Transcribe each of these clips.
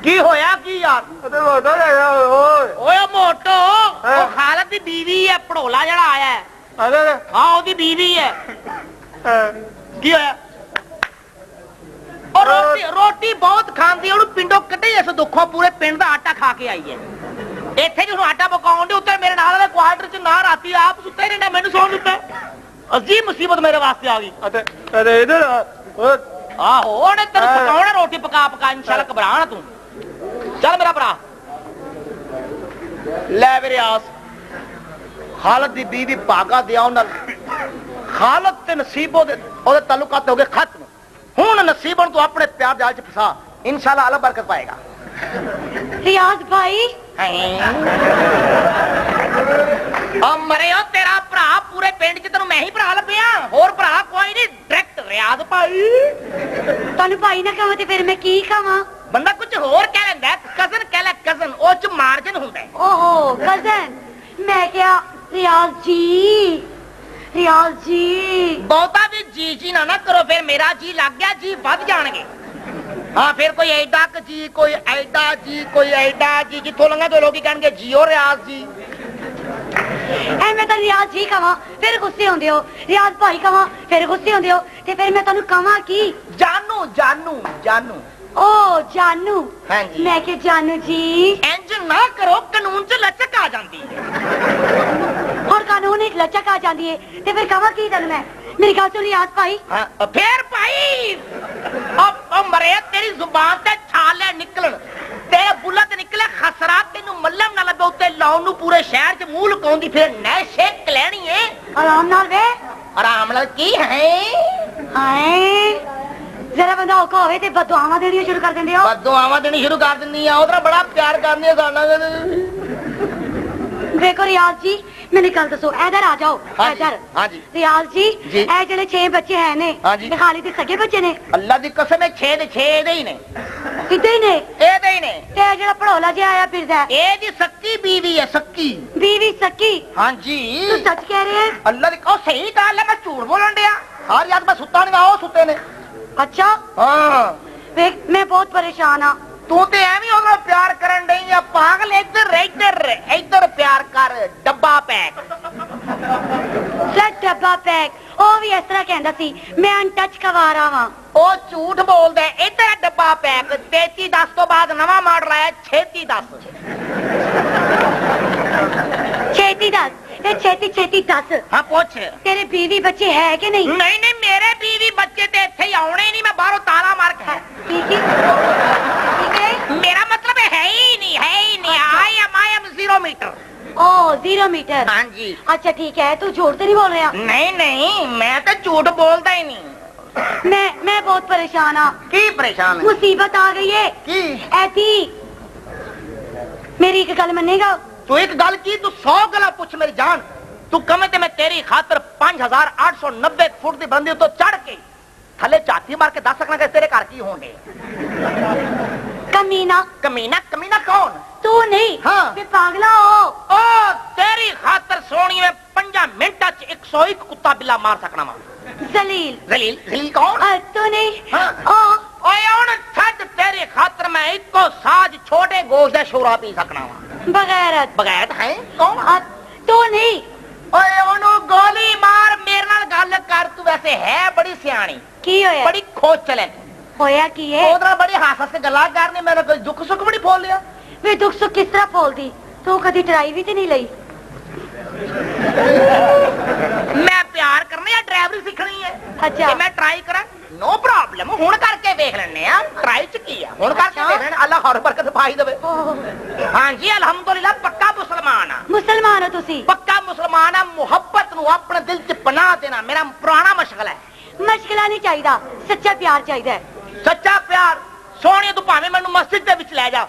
की होया की यार ओए मोटो खालद दी बीवी है पड़ोला जड़ा आया है हाँ ओदी बीवी है की होया और रोटी बहुत खांदी है पिंडों कटे इस दुखों पूरे पिंड का आटा खा के आई है इत्थे जो आटा पकाउण दे उत्ते मेरे नाल दे क्वार्टर च ना राती आप सुते रहंदा मैनूं सौण दित्ता अजीब मुसीबत मेरे वास्ते आ गई इधर आहो ओने तेनूं पकाउणा रोटी पका पका इंशाल्लाह घबरा ना तू चल मेरा भरा ले मेरे आस खालद दी बीवी भागा दिया उन्हां खालद ते नसीबो दे ओदे ताल्लुकात हो गए खत्म हुण नसीबन तू अपने प्यार जाल च फसा इंशाल्लाह अल्लाह बरकत पाएगा रियाज भाई मरे हो तेरा भरा पूरे पिंड च तेनू मैं ही भरा लभ्या होर भरा कोई नहीं डायरेक्ट रियाज भाई तानू भाई ना कहां ते फिर मैं की कहां बंदा कुछ होर कह लेंदा कजन कह ले कजन ओ च मार्जिन हुंदा है ओहो कजन मैं क्या रियाज जी बहुता भी जी ना करो फिर मेरा जी लग गया जी बद जाणगे हाँ फिर कोई ऐडा जी कोई ऐडा जी जिथों लंघा तो लोग कहेंगे जियो रियाज जी मैं तो रियाज जी कहां फिर गुस्से होंदे हो रियाज भाई कहां फिर गुस्से होंदे हो ते फिर मैं तानू कहां की जानू ओ जानू हाँ जी मैं के जानू जी इंज ना करो कानून च लचक आ जाती है और कानून एक लचक आ जाती है ते फिर कहां की तन मैं मेरी गल सुन रियाज भाई हाँ फिर भाई अब मरे तेरी जुबान ते छाले निकलन तेरे बुलत निकले खसरा तेनू मल्लम ना लगे उत्ते लाउन नू पूरे शहर च मूंह लकाउंदी फिर नए शेक लेनी है आराम नाल वे आराम नाल की है हाय जरा बंदा औखा होवे ते बददुआवां देनी शुरू कर दिंदे हो बददुआवां देनी शुरू कर दिंदी आ ओदरा बड़ा प्यार करनी है साडा देखो रियाज जी मैंने कल दसो इधर आ जाओ इधर हाँ जी रियाज जी ए जेड़े 6 बच्चे हैं ने खाली दे सगे बच्चे ने अल्लाह दी कसम है 6 दे ही ने किते ही ने ए दे ही ने ते जेड़ा पड़ोला जे आया फिरदा ए जी सक्की बीवी है सक्की बीवी सक्की हां जी तू सच कह रहे है अल्लाह दी ओ सही गल है मैं झूठ बोलन दिया हर याद मैं सुता नहीं आओ सुते ने अच्छा हां देख मैं बहुत परेशान हां तू ते एवें ओदा प्यार करन डई है पागल इधर प्यार कर डब्बा पैक डब्बा पैक ओ भी इस तरह कहंदा सी मैं अनटच कवारा हां ओ झूठ बोलदा है इधर डब्बा पैक 3310 तो बाद नवा मॉडल आया 3610 छेती दस हाँ पूछ तेरे बीवी बच्चे है कि नहीं नहीं मेरे बीवी बच्चे ते इत्थे ही आउणे नहीं मैं बाहरों ताला मार के ठीक है मेरा मतलब है ही नहीं आई एम 0 मीटर ओ 0 मीटर हाँ जी अच्छा ठीक है तू झूठ तो नहीं बोल रहा नहीं मैं तो झूठ बोलता ही नहीं मैं बहुत परेशान हाँ की परेशान मुसीबत आ गई है की ऐसी मेरी एक गल मनेगा तू एक गल की तू 100 गला पूछ मेरी जान तू कमे ते मैं तेरी खातर 5890 फुट दी बंदी तो चढ़ के थले चाती मार के दस सकना कि तेरे घर की होंगे कमीना कौन तू नहीं हाँ पागला हो ओ तेरी खातर सोनी में 5 मिनटा च 101 कुत्ता बिल्ला मार सकना वा जलील कौन तू नहीं हाँ ओए हुन छड तेरी खातर मैं इको साज छोटे गोश्त दा शोरा पी सकना वा बगैरत है कौन तू नहीं ओए ओनू गोली मार मेरे नाल गल कर तू वैसे है बड़ी सियाणी की होया बड़ी खोज चले होया की है ओदरा बड़ी हंस के गल्ला करनी मैंने कोई दुख सुख बड़ी फोल लिया वे दुख सुख किस तरह फोलदी तू कदी ट्राई भी ते नहीं लई मैं प्यार करने या ड्राइवरी सीखनी है अच्छा मैं ट्राई करा नो प्रॉब्लम हुन करके देख लेने आ ट्राई च की है हुन करके देख लेने अल्लाह हर बरकत पाई देवे हां जी अल्हम्दुलिल्लाह पक्का मुसलमान हो तुसी पक्का मुसलमान है मोहब्बत नु अपने दिल च बना देना मेरा पुराना मशगला है मशगला नहीं चाहिदा सच्चा प्यार चाहिदा है सच्चा प्यार सोहणे तू भाਵੇਂ ਮੈਨੂੰ मस्जिद दे विच ले जा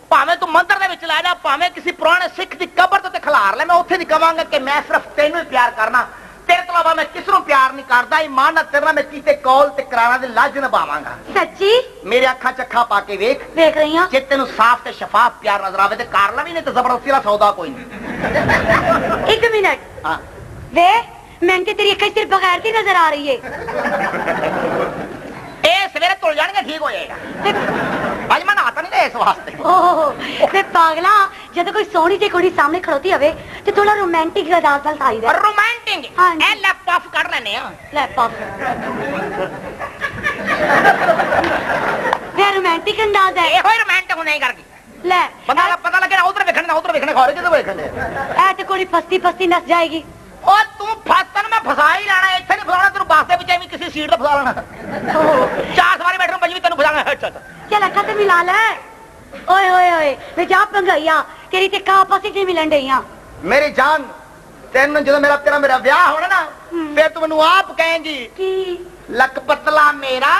भाਵੇਂ तू मंदिर दे विच ले जा भाਵੇਂ किसी पुराने सिख दी कब्र ते खिलार ले मैं उत्थे नहीं कहांगा कि मैं सिर्फ तेनू ही प्यार करना तेरे तो अलावा मैं किसी को प्यार नहीं करता ईमान नाल तेरे नाल मैं कीते कॉल ते करारा दे लाज निभावांगा सच्ची मेरे अखां चखा पाके देख रही हां जे तेनू साफ ते शफाफ प्यार नजर आवे ते कर लवी नहीं ते जबरदस्ती दा सौदा कोई नहीं एक मिनट हां वे मैं तेरी अखां सिर्फ बगैरती नजर आ रही है ए ਮੇਰੇ ਤੁਲ ਜਾਣਗੇ ਠੀਕ ਹੋ ਜਾਏਗਾ ਭਾਜੀ ਮੈਂ ਨਹਾਤਾ ਨਹੀਂ ਇਸ ਵਾਸਤੇ ਓਹ ਤੇ ਪਾਗਲਾ ਜਦੋਂ ਕੋਈ ਸੋਹਣੀ ਜਿਹੀ ਕੁੜੀ ਸਾਹਮਣੇ ਖੜੋਤੀ ਹੋਵੇ ਤੇ ਥੋੜਾ ਰੋਮਾਂਟਿਕ ਅੰਦਾਜ਼ ਨਾਲ ਖਾਈਦਾ ਰੋਮਾਂਟਿਕ ਹਾਂਜੀ। ਇਹ ਲੈ ਪਫ ਕੱਢ ਲੈਨੇ ਆ ਲੈ ਪਾ ਵੇ ਰੋਮਾਂਟਿਕ ਅੰਦਾਜ਼ ਹੈ ਇਹੋ ਹੀ ਰੋਮਾਂਟਿਕ ਹੁੰਦੇ ਕਰਕੇ ਲੈ ਬੰਦਾ ਪਤਾ ਲੱਗੇ ਨਾ ਉਧਰ ਵੇਖਣੇ ਖੋਰੇ ਕਿਤੇ ਵੇਖਣੇ ਐ ਤੇ ਕੁੜੀ ਫਸਤੀ ਫਸਤੀ ਨਸ ਜਾਏਗੀ ਉਹ ਤੂੰ ਫਸਣ ਮੈਂ ਫਸਾ ਹੀ ਲੈਣਾ ਇੱਥੇ ਨਹੀਂ ਫਸਾਉਣਾ ਤੈਨੂੰ ਬੱਸ ਦੇ ਵਿੱਚ ਐਵੇਂ ਕਿਸੇ ਸੀਟ ਤੇ ਫਸਾ ਲੈਣਾ ਚਾਰ ਸਵਾਰੀ ਬੈਠਣ ਪੰਜਵੀਂ ਤੈਨੂੰ ਫਸਾਣਾ ਚੱਲ ਅੱਖਾਂ ਤੇ ਮਿਲਾ ਲੈ ਓਏ ਓਏ ਓਏ ਵੇ ਜਾ ਪੰਗਈਆ ਤੇਰੀ ਤੇ ਕਾ ਪਾਸੇ ਤੇ ਮਿਲਣ ਡਈਆਂ ਮੇਰੀ ਜਾਨ ਤੈਨੂੰ ਜਦੋਂ ਮੇਰਾ ਵਿਆਹ ਹੋਣਾ ਨਾ ਫਿਰ ਤੂੰ ਮੈਨੂੰ ਆਪ ਕਹੇਂਗੀ ਕੀ ਲੱਕ ਪਤਲਾ ਮੇਰਾ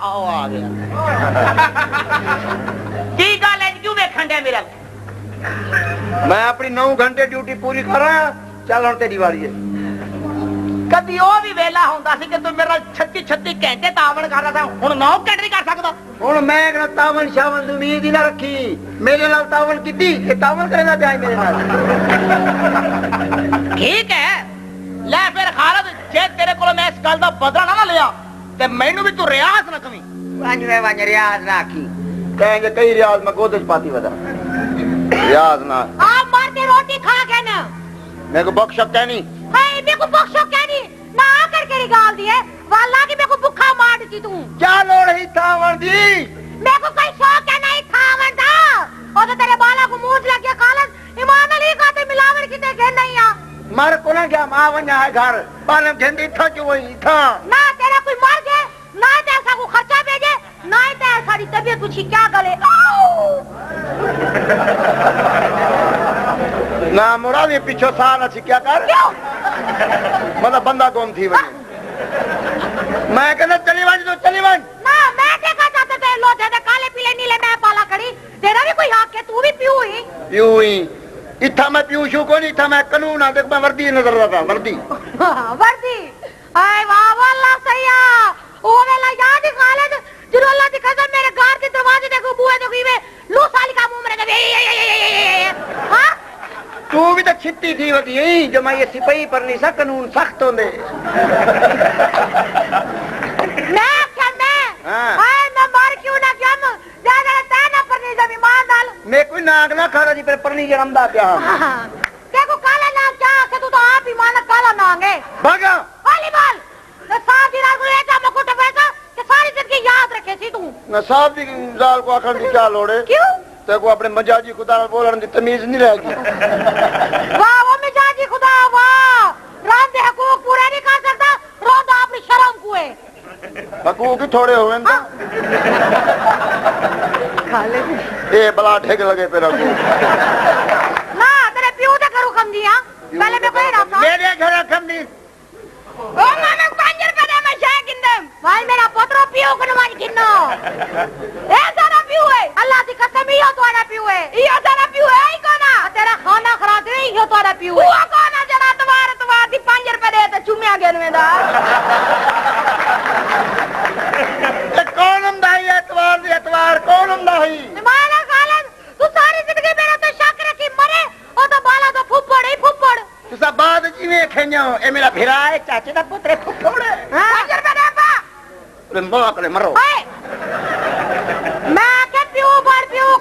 आओ आ गया की गल है क्यों वेखण दे मेरा मैं अपनी 9 घंटे ड्यूटी पूरी कर रहा चल हुण तेरी वारी है कदी वो भी वेला होंदा सी कि तू मेरा 36 घंटे तावण करदा था हुण 9 घंटे नहीं कर सकदा हुण मैं कहना तावन शावन दी उम्मीद ही ना रखी मेरे नाल तावन कीती ये तावन करेगा प्याज मेरे नाल ठीक है ले फिर खालद जे तेरे कोल मैं इस गल दा बदला ना लिया ते मैनू भी तू रियाज ना कमी वंज रियाज ना की कहेंगे कई रियाज मैं गोदज पाती वदा रियाज ना आप मरते रोटी खा के ना मेरे को बख्श सकता नहीं हाय मेरे को बख्शो क्या नहीं ना आकर के गाल दिए वाला की मेरे को भूखा मार दी तू क्या लोड़ है तावन दी मेरे को कोई शौक है नहीं थावन दा और तो तेरे बाला को मूंछ लग गया खालस ईमान अली का ते मिलावट की ते के नहीं आ मर को ना क्या मां वन्या है घर बालम झंडी था जो वही था ना तेरा कोई मर गए ना ते ऐसा को खर्चा भेजे ना ते सारी तबीयत कुछ क्या गले ना मुराद ये पीछे सा ना क्या कर क्यों मतलब बंदा कौन थी वही मैं कहना चली वन तो चली वन ना मैं देखा चाहते थे लोटे दे काले पीले नीले मैं पाला खड़ी तेरा भी कोई हक है तू भी पीऊ ही इतना मैं पीऊ शू को नहीं था मैं कानून आ देख मैं वर्दी नजर रहा था वर्दी वर्दी आए वाह वाला सैया ओ वेला याद ही खालद जो अल्लाह की कसम मेरे घर के दरवाजे देखो बुए देखो इवे लू साल का मुंह मेरे हां तू भी तो छिट्टी थी वती यही जो मैं ये सिपाही पर नहीं सा कानून सख्त होंदे मैं क्या मैं हाय मैं मार क्यों ना क्या ज्यादा ताना पर नहीं जब ईमान डाल मैं कोई नाग ना खा रही पर नहीं जन्मदा प्या देखो काला नाग क्या के तू तो आप ही माना काला नाग है भागा वॉलीबॉल तो साथ ही रात को ऐसा मुकुट बैठा कि सारी जिंदगी याद रखे सी तू ना साहब दी जाल को आखन दी क्या लोड़ है क्यों तेरे को अपने मजाजी खुदा बोलने दी तमीज नहीं रहेगी वाह वो मिजाजी खुदा वाह राम दे हकूक पूरे नहीं कर सकता रोंदा अपनी शर्म को है हकूक ही थोड़े हुए ना खाले ए बला ठेक लगे पे रखो ना तेरे पियो दे करू कम दिया पहले मैं कोई रहा मेरे घर कम दी ओ माने 5 रुपए दे मैं शाय किंदम भाई मेरा पोतरो पियो को नमाज किन्नो ए सारा पियो है अल्लाह दी कसम यो तोड़ा पियो है यो सारा पियो है ई कोना तेरा खाना खराब है यो तोड़ा पियो है वो कोना जरा तवार दी 5 रुपए दे ते चुम्या गेनवे दा ते कौन हमदाई एतवार कौन हमदाई माला खालन तू सारी जिंदगी मेरा तो शक रखी मरे ओ तो बाला तो फुफड़ ही फुफड़ तू सब बाद जीवे खेन्यो ए मेरा भिरा है चाचे दा पुत्र फुफड़ 5 रुपए दे पा रे मरो करे मरो मैं के पियो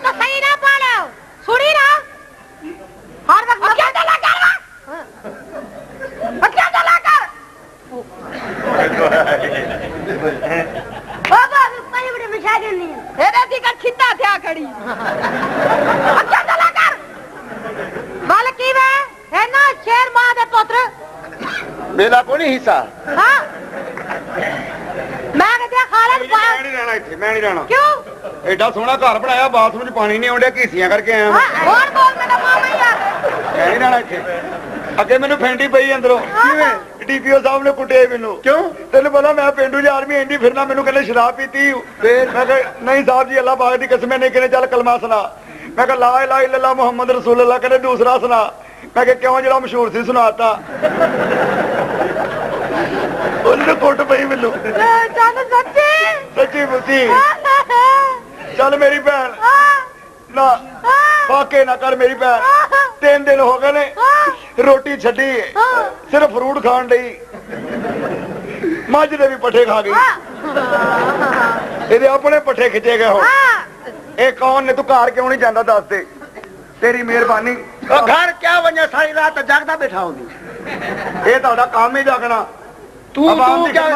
को सही ना पालो सुनी ना हर वक्त क्या चला कर क्या चला कर बाबा कहीं बड़े मिठाई नहीं है दी का खिता थे खड़ी क्या चला कर मालिक की है ना शेर मां दे पुत्र मेरा कोनी हिस्सा हां मैं कहते खालद मैं नहीं रहना इथे मैं नहीं रहना क्यों एडा सोहना घर बनाया बाथरूम च पानी नहीं आउंदा घीसियां करके आया मैं और बोल मेरा मामा यार मैं नहीं रहना इथे अगे मैनू फेंडी पई अंदरों किवें डीपीओ साहब ने कुटे मैनू क्यों तेन पता मैं पेंडू ज आर्मी एंडी फिरना मैनू कहले शराब पीती फिर मैं कहा नहीं साहब जी अल्लाह पाक दी कसम नहीं कहने चल कलमा सुना मैं कहा ला इलाहा इल्लल्लाह मुहम्मद रसूलुल्लाह कहने दूसरा सुना मैं कहा क्यों जरा मशहूर सी सुनाता उन्हें कुट पई मैनू सच्ची मुच्ची चल मेरी भैन ना वाकई ना कर मेरी भैन 3 दिन हो गए ने रोटी छड़ी सिर्फ फ्रूट खान दी मझ दे भी पट्ठे खा गई ਇਹਦੇ अपने पट्ठे खिचे गए हो ए कौन ने तू घर क्यों नहीं जाता दस दे तेरी मेहरबानी घर क्या वजह सारी रात जागदा बैठा होगी ये ਤੁਹਾਡਾ काम ही जागना तू क्या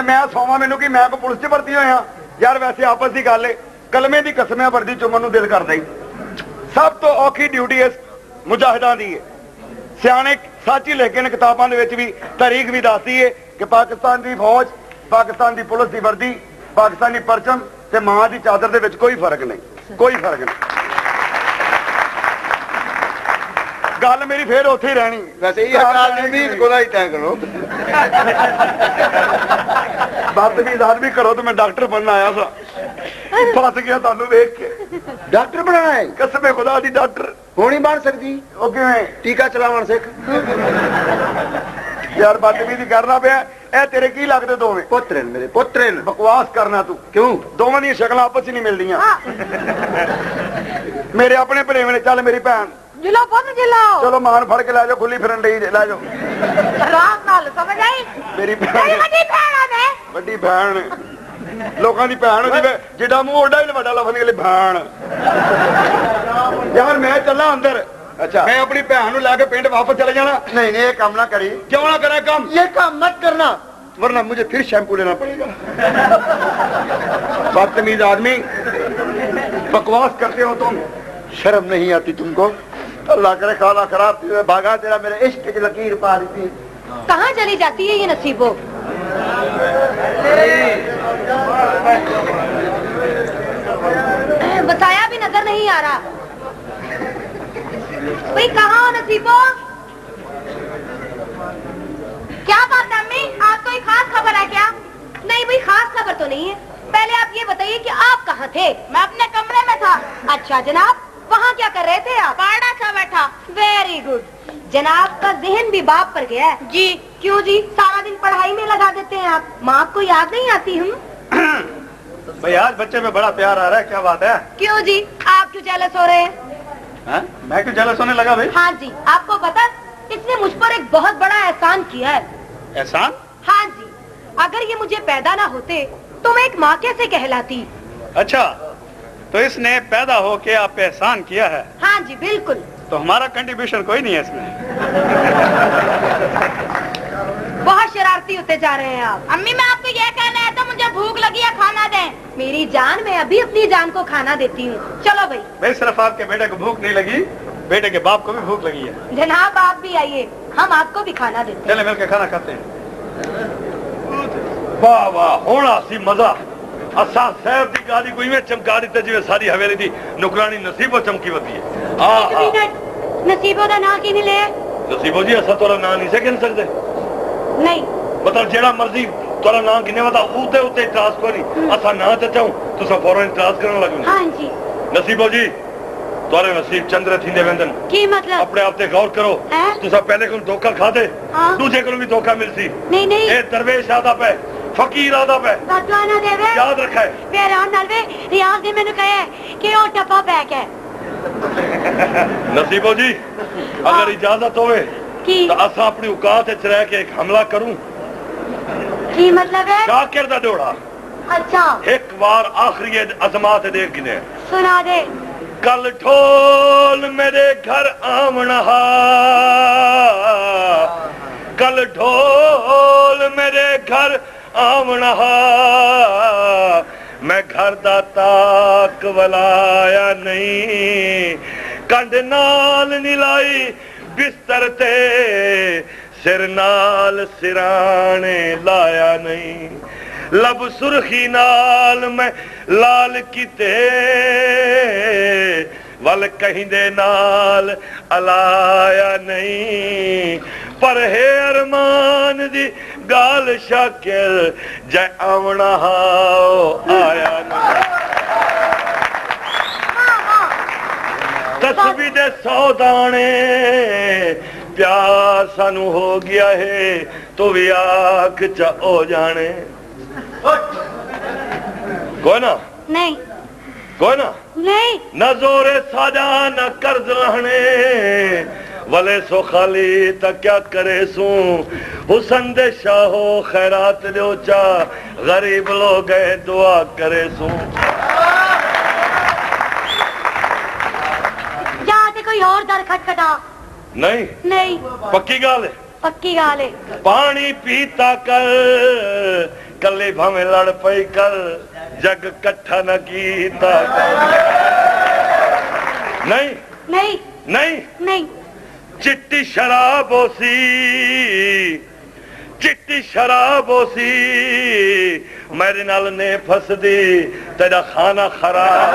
मैं सोवा मैनू कि मैं पुलिस च भर्ती होया यार वैसे आपस की गल है कलमे की कसमियां वर्दी चुमन दिल करदा ही सब तो औखी ड्यूटी इस मुजाहिदां दी है सियाने सच ही लिखे ने किताबां दे विच भी तारीख भी दसदी है कि पाकिस्तान की फौज पाकिस्तान की पुलिस की वर्दी पाकिस्तानी परचम ते मां की चादर दे विच कोई फर्क नहीं कोई फर्क नहीं गल मेरी फिर उत्थे ही रहनी वैसे ही उम्मीद को ही तय करो बदतमीज आदमी करो तो मैं डॉक्टर बनना आया था फस गया तानू देख के डॉक्टर बनाना है कसम खुदा दी डॉक्टर होनी बन सकती ओ किवें टीका चलावन सिख यार बदतमीजी करना पे ए तेरे की लगदे दोवें पुत्रे मेरे पुत्रे बकवास करना तू क्यों दोवां दी शक्लां आपस च नहीं मिलदियां मेरे अपने भरेवे ने चल मेरी भैन जिलो पुत जिलाओ चलो मान फड़ के लै जाओ खुली फिरन दी लै जाओ आराम नाल समझ आई मेरी तेरी भैन बड़ी भैन आ मैं ਵੱਡੀ ਭੈਣ ਲੋਕਾਂ ਦੀ ਭੈਣ ਹੁੰਦੀ ਵੇ ਜਿੱਡਾ ਮੂੰਹ ਓਡਾ ਹੀ ਵੱਡਾ ਲਫ਼ਜ਼ ਨਿਕਲੇ ਭੈਣ ਯਾਰ ਮੈਂ ਚੱਲਾਂ ਅੰਦਰ अच्छा ਮੈਂ ਆਪਣੀ ਭੈਣ ਨੂੰ ਲੈ ਕੇ ਪਿੰਡ ਵਾਪਸ ਚਲੇ ਜਾਣਾ नहीं नहीं ये काम ना करी क्यों ना करे काम ये काम मत करना वरना मुझे फिर शैम्पू लेना पड़ेगा बदतमीज आदमी बकवास करते हो तुम शर्म नहीं आती तुमको अल्लाह करे खाना खराब भागा तेरा मेरे इश्क की लकीर पा दी कहाँ चली जाती है ये नसीबो बताया भी नजर नहीं आ रहा भाई कहाँ हो नसीबो क्या बात है अम्मी आज कोई खास खबर है क्या नहीं भाई खास खबर तो नहीं है पहले आप ये बताइए कि आप कहाँ थे मैं अपने कमरे में था अच्छा जनाब वहाँ क्या कर रहे थे आप पढ़ा था बैठा वेरी गुड जनाब का जहन भी बाप पर गया है जी क्यों जी सारा दिन पढ़ाई में लगा देते हैं आप माँ को याद नहीं आती हूँ भाई आज बच्चे में बड़ा प्यार आ रहा है क्या बात है क्यों जी आप क्यों जेलस हो रहे हैं मैं क्यों जेलस होने लगा भाई हाँ जी आपको पता इसने मुझ पर एक बहुत बड़ा एहसान किया है एहसान हाँ जी अगर ये मुझे पैदा ना होते तो मैं एक माँ कैसे कहलाती अच्छा तो इसने पैदा होके आप पे एहसान किया है हाँ जी बिल्कुल तो हमारा कंट्रीब्यूशन कोई नहीं है इसमें बहुत शरारती होते जा रहे हैं आप अम्मी मैं आपको यह कहना है तो मुझे भूख लगी है खाना दें मेरी जान मैं अभी अपनी जान को खाना देती हूँ चलो भाई भाई सिर्फ आपके बेटे को भूख नहीं लगी बेटे के बाप को भी भूख लगी है जनाब आप भी आइए हम आपको भी खाना देते हैं चले मिलकर खाना खाते हैं वाह वाह होना सी मजा असा साहब दी गाड़ी कोई में चमका दी जिवे सारी हवेली दी नुकरानी नसीबो चमकी वती है एक मिनट नसीबो दा नाम की नहीं ले नसीबो जी असा तोरा नाम नहीं से गिन सकते नहीं मतलब जेड़ा मर्जी तोरा नाम गिने वता उते उते इतराज कोनी असा ना ते चाहूं तुसा फौरन इतराज करन लगो हाँ जी नसीबो जी तोरे नसीब चंद्र थींदे वेंदन की मतलब अपने आप ते गौर करो तुसा पहले को धोखा खा दे हाँ। दूसरे को भी धोखा मिलसी नहीं नहीं ए दरवेश आदा पे फकीर आदा पे बदला देवे याद रखा है मेरे नलवे रियाज ने मैंने कहे कि वो टप्पा बैक है नसीबो जी अगर इजाजत होवे की तो असा अपनी औकात च रह के एक हमला करूं की मतलब है शाकिर दा जोड़ा अच्छा एक बार आखिरी अजमात दे गिने सुना दे कल ढोल मेरे घर आमना कल ढोल मेरे घर आमना मैं घर दा ताक वलाया नहीं कंध नाल नीलाई बिस्तर ते सिर नाल सिराने लाया नहीं लब सुर्खी नाल मैं लाल किते वल कहीं दे नाल अलाया नहीं पर है अरमान दी गाल शाकिर जै आवना हाओ आया नहीं तस्बी दे सौदाने प्यार सानू हो गया है तो भी आख च हो जाने कोई ना नहीं कोई ना नहीं न जोरे साजा न कर्ज रहने वले सो खाली त क्या करे सू हुसन दे शाहो खैरात दो चा गरीब लोग गए दुआ करे सू जाते कोई और दर खटखटा नहीं नहीं पक्की गाल है पक्की गाल है पानी पीता कर कले भावे लड़ पई कर जग कट्ठा न कीता नहीं नहीं नहीं नहीं चिट्टी शराब होसी चिट्टी शराब होसी मेरे नाल ने फस दी तेरा खाना खराब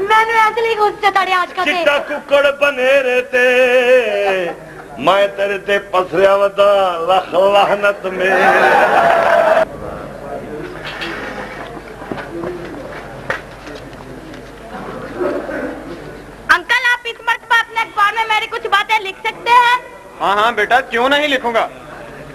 मैंने असली गुस्से तड़े आज का चिट्टा कुकड़ बने रहते मैं तेरे ते पसरिया वदा लख लानत में। अंकल आप इस मर्तबा अपने अखबार में मेरी कुछ बातें लिख सकते हैं? हाँ हाँ बेटा, क्यों नहीं लिखूंगा।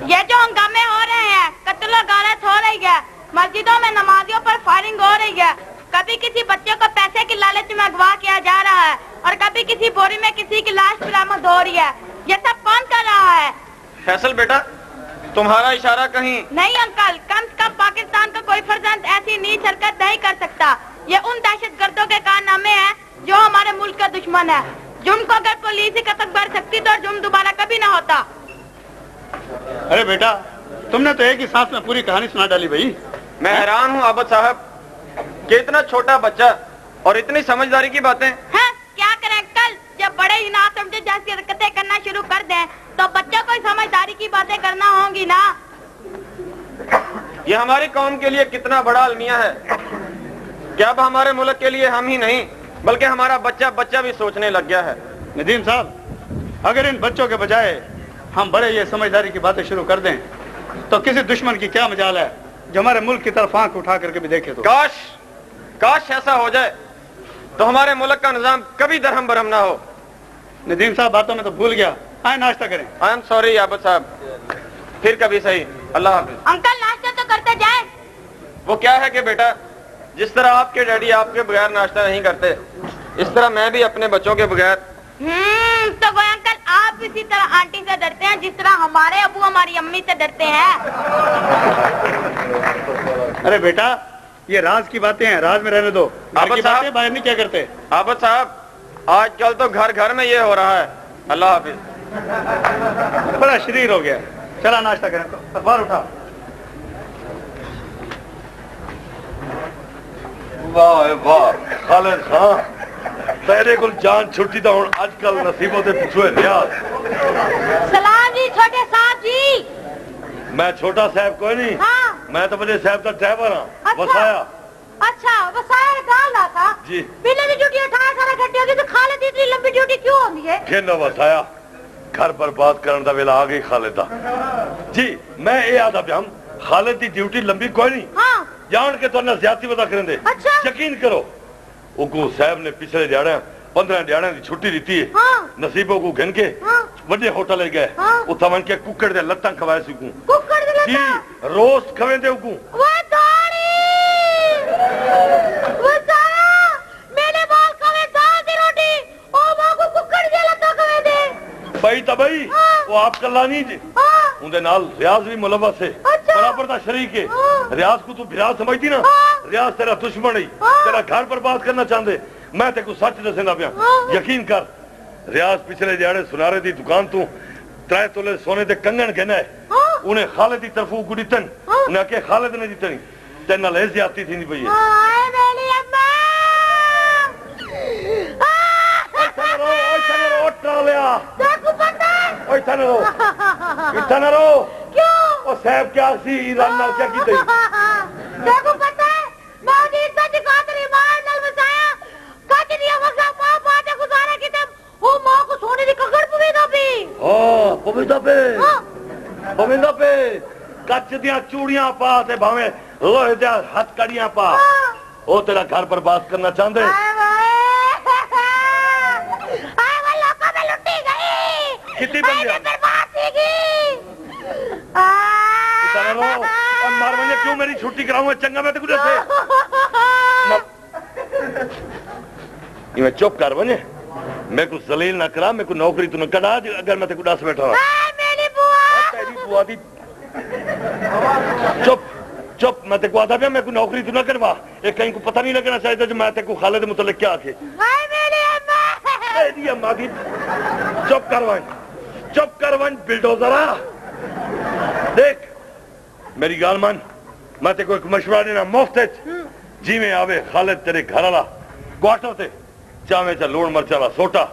ये जो हंगामे हो रहे हैं, कत्ल और गारत हो रही है, मस्जिदों में नमाजियों पर फायरिंग हो रही है, कभी किसी बच्चे को पैसे की लालच में अगवा किया जा रहा है और कभी किसी बोरी में किसी की लाश बरामद हो रही है, ये सब कौन कर रहा है? फैसल बेटा, तुम्हारा इशारा कहीं। नहीं अंकल, कम से कम पाकिस्तान का कोई फर्जंद ऐसी नीच हरकत नहीं कर सकता। ये उन दहशतगर्दों के कारनामे हैं जो हमारे मुल्क का दुश्मन है। जुर्म को अगर पुलिस ही कतक बढ़ सकती तो जुर्म दोबारा कभी न होता। अरे बेटा, तुमने तो एक ही सांस में पूरी कहानी सुना डाली भाई। मैं हैरान हूँ आबद साहब कि इतना छोटा बच्चा और इतनी समझदारी की बातें। हाँ, क्या करें अंकल, जब बड़े ही ना समझे जैसी हरकतें करना शुरू कर दें तो बच्चों को समझदारी की बातें करना होंगी ना। ये हमारी कौम के लिए कितना बड़ा अलमिया है कि अब हमारे मुल्क के लिए हम ही नहीं बल्कि हमारा बच्चा बच्चा भी सोचने लग गया है। नदीम साहब, अगर इन बच्चों के बजाय हम बड़े ये समझदारी की बातें शुरू कर दें तो किसी दुश्मन की क्या मजाल है जो हमारे मुल्क की तरफ आंख उठा करके भी देखे। तो काश ऐसा हो जाए तो हमारे मुल्क का निजाम कभी दरहम बरहम ना हो। नदीम साहब, बातों में तो भूल गया। आए नाश्ता करें। आई एम सॉरी आबद साहब, फिर कभी सही। अल्लाह हाफिज। अंकल नाश्ता तो करते जाए। वो क्या है कि बेटा, जिस तरह आपके डैडी आपके बगैर नाश्ता नहीं करते, इस तरह मैं भी अपने बच्चों के बगैर। तो वो अंकल आप इसी तरह आंटी से डरते हैं जिस तरह हमारे अबू हमारी अम्मी से डरते हैं। अरे बेटा, ये राज की बातें हैं, राज में रहने दो। बाकी बातें बाहर नहीं क्या करते। आबद साहब, आजकल तो घर घर में ये हो रहा है। अल्लाह हाफिज। बड़ा शरीर हो गया। चला नाश्ता करें। अखबार उठा। वाह वाह खालिद खान, तेरे को जान छुट्टी तो हुण आजकल नसीबों से पिछुए रियाज। सलाम जी छोटे साहब जी। मैं छोटा साहब कोई नहीं। हाँ। मैं तो बड़े साहब का ड्राइवर हाँ। अच्छा। वसाया डाल रहा था जी। पहले भी ड्यूटी 18 घंटे होगी तो खालिद इतनी लंबी ड्यूटी क्यों होती है? कहना वसाया घर पर बात करने का वेला आ गई खालिदा जी। मैं ये आदा भी हम खालिद की ड्यूटी लंबी कोई नहीं। हाँ। जान के तो ज्यादा पता करें। अच्छा। यकीन करो, उको साहब ने पिछले दिहाड़े 15 दिहाड़े की छुट्टी दी है। हाँ। नसीबों को घन के वड्डे होटल ले गए। हाँ। उथा मन के कुकड़ दे लत्तां खवाए सी को। कुकड़ दे जी, रोस्ट खवे दे उको। वो दौड़ी वो सारा मैंने बाल खवे दाल दी रोटी ओ मां को कुकड़ दे लत्तां खवे दे भाई तबई। हाँ। वो आप कल्ला नहीं जी। हाँ। उनके नाल रियाज भी मुलव्वस है। अच्छा। बराबर दा शरीक है। हाँ। रियाज को तू भिरा समझती ना। हाँ। रियाज तेरा दुश्मन है। हाँ। तेरा घर पर बात करना चाहते। मैं तेको सच दसेंदा पिया। हाँ। यकीन कर, रियाज पिछले दिहाड़े सुनारे दी दुकान तू 3 तोले सोने दे कंगन कहना है। हाँ। उन्हें खालिद की तरफों गुड़ीतन। हाँ। उन्हें आके खालिद ने दितनी तेरे नाल ज्यादती थी पई है। हाय मेरी अम्मा देखो पता ओए थाने रो। इतना रो। क्यों? ओ साहब क्या सी ईरान नाल क्या की तई। देखो पता है मौजी सच खातरी मार नल बसाया कचरिया वसा मां बाटे गुजारा की तब वो मां को सोने दी कगड़ पुवे दो भी। हां पविदा पे। हां पविदा पे कच दियां चूड़ियां पा ते भावे लोहे दे हथकड़ियां पा। ओ तेरा घर पर बात करना चाहते। लोगों में लुटी गई कितनी बन गया बर्बाद थी इतना रो। अब मार मुझे क्यों मेरी छुट्टी कराऊंगा चंगा मैं तो कुछ ऐसे मैं चुप कर बने। मैं कुछ जलील ना करा। मैं को नौकरी तू न करा अगर मैं तेको दस बैठा मेरी बुआ तेरी बुआ दी। चुप चुप। मैं तेको आदा पिया मैं को नौकरी तू न करवा। ये कहीं को पता नहीं लगना चाहिए जो मैं तेको खालिद मुतल्लिक क्या आखे। तेरी अम्मा की चुप करवान बिल्डोजरा। देख मेरी गाल मान, मैं तेको एक मशवरा देना मुफ्त जी में आवे खालिद तेरे घर वाला क्वार्टर से चावे चा लूण मरचा वाला सोटा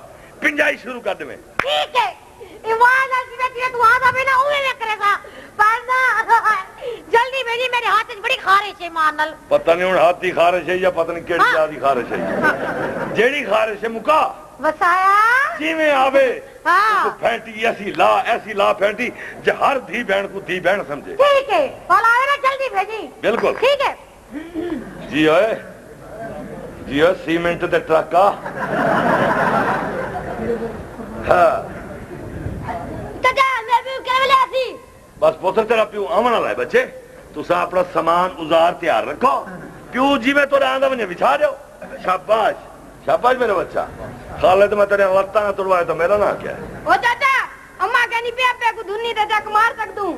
पिंजाई शुरू कर दे। ठीक है ईमान अल्टीमेट तू आदा भी ना उहे करेगा पर ना जल्दी मेरी मेरे हाथ में बड़ी खारिश है मानल। पता नहीं हुन हाथ की खारिश है या पता नहीं केड़ी जात की खारिश है। जेड़ी खारिश है मुका वसाया जी में आवे हाँ फैंटी ऐसी ला फैंटी जो हर धी बहन को धी बहन समझे। ठीक है, कल आवे ना जल्दी भेजी। बिल्कुल ठीक है जी ओए सीमेंट दे ट्रका। हाँ चाचा मैं भी क्या वाले ऐसी बस पुत्र तेरा प्यू आवन वाला है बच्चे, तुसा अपना सामान उजार तैयार रखो। प्यू जी में तो आंदा मुझे बिछा दो। शाबाश शाबाश मेरा बच्चा। खाले तो मैं तेरे लत्ता ना तुड़वाए तो मेरा ना क्या है। ओ चाचा अम्मा कहनी पे को धुन्नी दे जक मार सक दूं।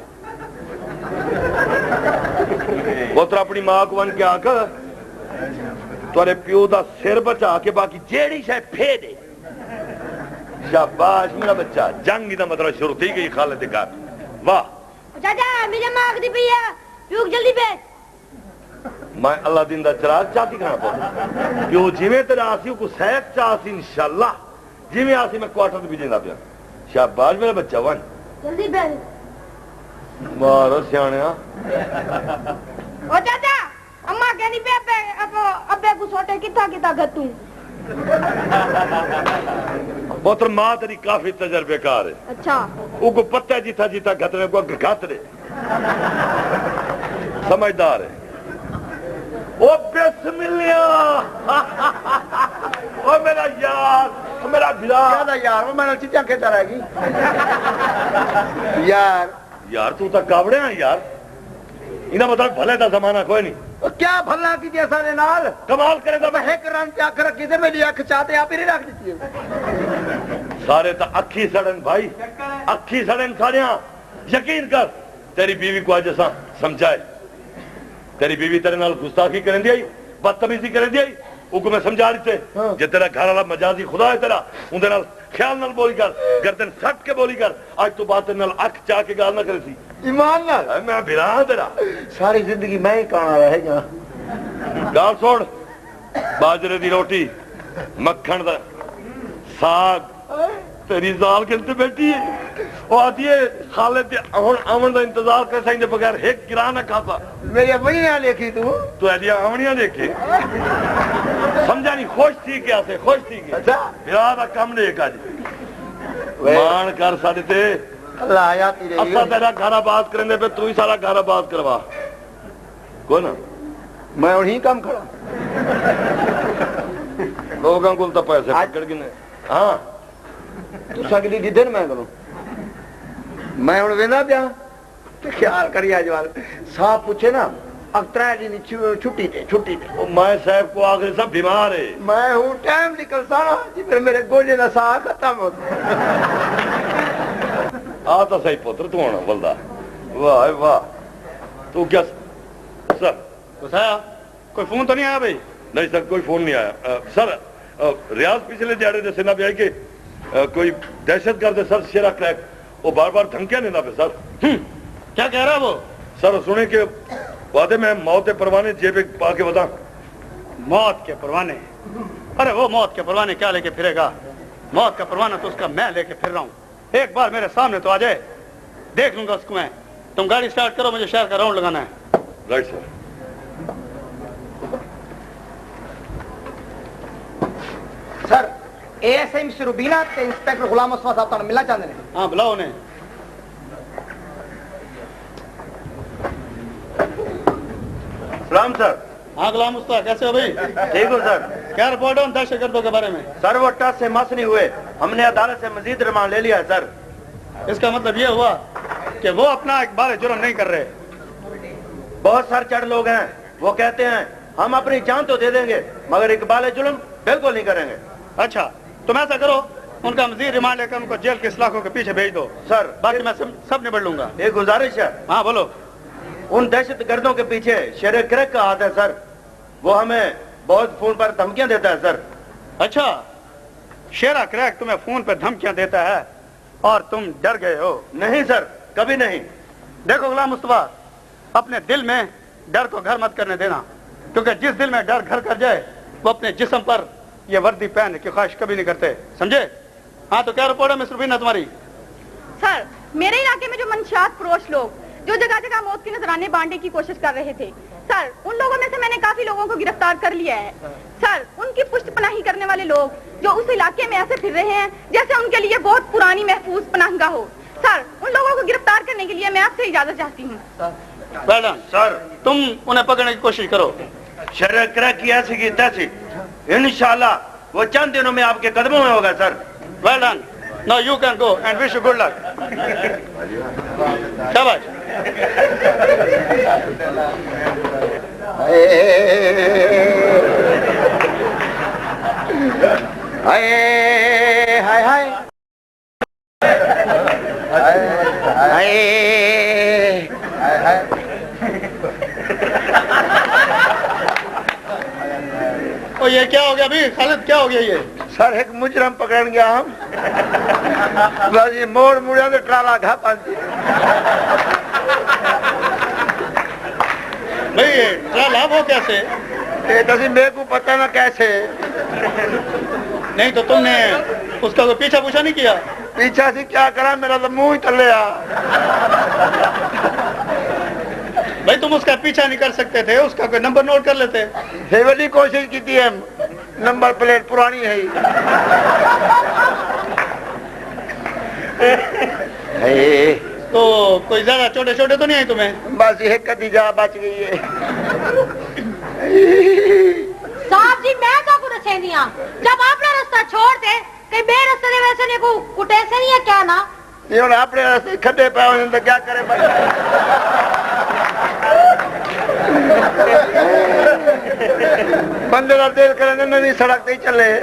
पुत्र अपनी मां को वन के आख तुरे प्यू दा सिर बचा के बाकी जेड़ी शे फे दे। शाबाश मेरा बच्चा। जंग दा मतलब शुरू थी गई खाले दे घर। वाह चाचा मेरी मां आखदी पई है प्यू जल्दी भेज। मैं अल्लाह दिन दा चिराग चाहती खाना पुत्र। प्यू जिवें तेरा आसी को सहक चाहती इंशाल्लाह जिवें आसी मैं क्वार्टर भी देना पिया। शाबाश मेरा बच्चा वन जल्दी भेज। मारो सियाणिया। ओ चाचा अम्मा कहनी पे अबे को सोटे किथा गतू। पुत्र मां तेरी काफी तजर्बेकार है। अच्छा उको पत्ता जीता जीता घतरे को घात दे। समझदार है। ओ बिस्मिल्लाह। ओ मेरा यार मेरा भिरा यार वो मैंने चीजा कहता रहेगी यार तू तो कावड़े है यार। इना मतलब भले का जमाना कोई नहीं। तो क्या भला की सारे नाल कमाल करे तो एक रन पे आख रखी थे मेरी अख चाहते आप ही रख दी है। सारे तो अखी सड़न भाई अखी सड़न सारे। यकीन कर तेरी बीवी को आज असा समझाए। तेरी बीवी तेरे नाल गुस्ताखी करें दी आई बदतमीजी करें दी आई उको मैं समझा दी थे। जे तेरा घर वाला मजाजी खुदा है तेरा उनके नाल ख्याल नाल बोली कर गर्दन सट के बोली कर। आज तो बात तेरे नाल अख चाह के गाल ना करे थी। ईमान नाल मैं भिरा तेरा सारी जिंदगी मैं ही काना रहेगा। गाल छोड़ बाजरे दी रोटी मक्खन दा साग तेरी जाल के बैठी है। वो आती है खाले आवन का इंतजार कर सकते बगैर एक गिरा ना खाता। मेरी बहनियां देखी तू ऐडिया आवनियां देखे समझा नहीं। खुश थी क्या से खुश थी क्या। अच्छा विराह का कम देख आज मान कर साडे ते अल्लाह याती रही। असा तेरा घर आबाद करने पे तू ही सारा घर आबाद करवा को ना। मैं उन्हीं काम खड़ा लोगों को तो पैसे पकड़ गिने। हाँ तू सगली दी दिन मैं करूं मैं हूं वेंदा पिया तो ख्याल करी आज वाल साहब पूछे ना अख्तरा जी छुट्टी थे मैं साहब को आखिर सब बीमार है। मैं हूं टाइम निकलता ना जिधर मेरे गोले का साह खत्म हो। आ तो सही पुत्र तू होना बल्दा। वाह वाह तू क्या सर कुछ आया कोई फोन तो नहीं आया भाई। नहीं सर कोई फोन नहीं आया। सर रियाज पिछले दिहाड़े दसे ना पिया कि कोई दहशत गर्द सर शेरा क्रैक वो बार बार धमकियां देना पे सर। क्या कह रहा है वो। सर सुने के वादे में मौत के परवाने जेब पा के बता। मौत के परवाने। अरे वो मौत के परवाने क्या लेके फिरेगा। मौत का परवाना तो उसका मैं लेके फिर रहा हूँ। एक बार मेरे सामने तो आ जाए देख लूंगा उसको मैं। तुम गाड़ी स्टार्ट करो मुझे शहर का राउंड लगाना है। Right sir. Sir ASI mister Rubina ते इंस्पेक्टर गुलाम मुस्तफा साहब तो मिलना चाहते हैं। हाँ बुलाओ उन्हें। सलाम सर। हाँ गुलाम मुस्तफा कैसे हो भाई। ठीक हो सर। क्या रिपोर्ट है उन दहशतगर्दों के बारे में। सर वो टस से मस नहीं हुए हमने अदालत से मजीद रिमांड ले लिया है सर। इसका मतलब ये हुआ कि वो अपना इकबाल जुर्म नहीं कर रहे। बहुत सर चढ़ लोग हैं वो कहते हैं हम अपनी जान तो दे देंगे मगर इकबाल जुर्म बिल्कुल नहीं करेंगे। अच्छा तुम ऐसा करो उनका मजीद रिमांड लेकर उनको जेल के इलाकों के पीछे भेज दो। सर बाकी मैं सब निबड़ लूंगा। एक गुजारिश है। हाँ बोलो। उन दहशत गर्दों के पीछे शेर क्रैक का हाथ है सर। वो हमें बहुत फोन पर धमकियां देता है सर। अच्छा शेरा क्रैक तुम्हें फोन पर धमकियां देता है और तुम डर गए हो। नहीं सर कभी नहीं। देखो गुलाम मुस्तफा अपने दिल में डर को घर मत करने देना क्योंकि जिस दिल में डर घर कर जाए वो अपने जिस्म पर ये वर्दी पहनने की ख्वाहिश कभी नहीं करते समझे। हाँ तो क्या रिपोर्ट है मिस रुबीना तुम्हारी। सर मेरे इलाके में जो मंशात फरोश लोग जो जगह जगह मौत के नजराने बांटने की कोशिश कर रहे थे सर, उन लोगों में से मैंने काफी लोगों को गिरफ्तार कर लिया है। सर, उनकी पुष्टपनाही करने वाले लोग जो उस इलाके में ऐसे फिर रहे हैं जैसे उनके लिए बहुत पुरानी महफूज पनाहगाह हो। सर, उन लोगों को गिरफ्तार करने के लिए मैं आपसे इजाजत चाहती हूँ। मैडम सर, तुम उन्हें पकड़ने की कोशिश करो। शरह की ऐसी की तैसी, इंशाल्लाह वो चंद दिनों में आपके कदमों में होगा sir. Well done, now you can go and wish you good luck. शाबाश। हाय हाय हाय हाय हाय। ओ ये क्या हो गया अभी खालिद, क्या हो गया ये? सर एक मुजरम पकड़ गया हम। बस ये मोड़ मुड़िया तो ट्राला घा पाती। भाई ट्राला वो कैसे? ये तो मेरे को पता ना कैसे। नहीं तो तुमने उसका कोई पीछा पूछा नहीं किया? पीछा से क्या करा, मेरा तो मुंह ही तले आ। भाई तुम उसका पीछा नहीं कर सकते थे, उसका कोई नंबर नोट कर लेते। ये वाली कोशिश की थी हम, नंबर प्लेट पुरानी है। तो कोई ज्यादा छोटे छोटे तो नहीं है तुम्हें? बस ये कदी जा बच गई है। साहब जी, मैं तो कुछ नहीं आ। जब आपने रास्ता छोड़ दे कहीं बे रास्ते दे वैसे नहीं को कुटे से नहीं है क्या ना? ये और अपने रास्ते खड्डे पे हो तो क्या करे भाई। बंदे का दिल करेंगे नहीं, सड़क पे ही चले।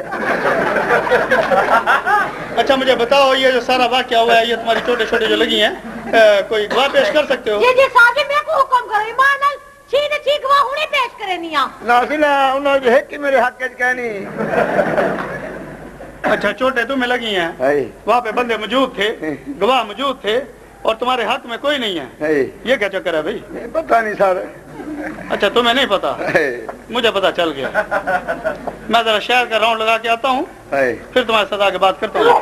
अच्छा मुझे बताओ, ये जो सारा वाक्य हुआ है, ये तुम्हारी छोटे छोटे जो लगी हैं, कोई गवाह पेश कर सकते हो? जी जी साहब जी, मैं को हुक्म करो ईमान नाल छीन छी गवाह हुने पेश करे नहीं आ। ना सिना उन्होंने है कि मेरे हक के कहनी। अच्छा चोटें तुम्हें लगी हैं, वहाँ पे बंदे मौजूद थे, गवाह मौजूद थे और तुम्हारे हक में कोई नहीं है, ये क्या चक्कर है भाई? पता नहीं सर। अच्छा तुम्हें नहीं पता? मुझे पता चल गया। मैं जरा शहर का राउंड लगा के आता हूँ, फिर तुम्हारे साथ आगे बात करता हूँ।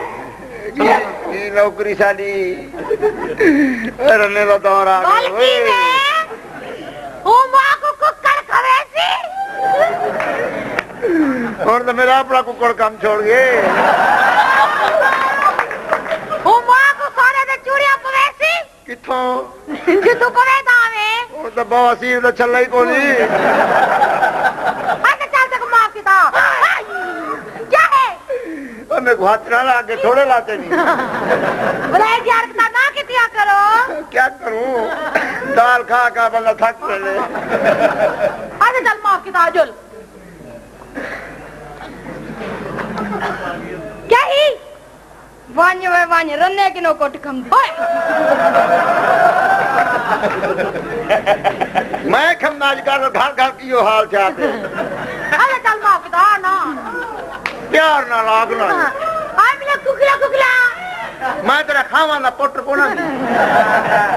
ये नौकरी साली रहने का दौर आ गया। और तो मेरा अपना कुकड़ काम छोड़ गए। किथों जितू को वे दावे और तो बवासीर तो चल ही कोनी। अच्छा चल तक माफ किता क्या है? और मैं हाथ ना आगे थोड़े लाते नहीं। बुलाए यार किता ना कितिया करो। क्या करूं, दाल खा खा बंदा थक पड़े। अच्छा चल माफ किता जुल क्या ही वान्य रन्ने की नो कोट खम मैं खमनाज कर घर घर की यो हाल चाहते। अरे चल माफ किता ना प्यार ना लागना। आ मिले कुकला कुकला मैं तेरा खावा ना पुत्र कोना।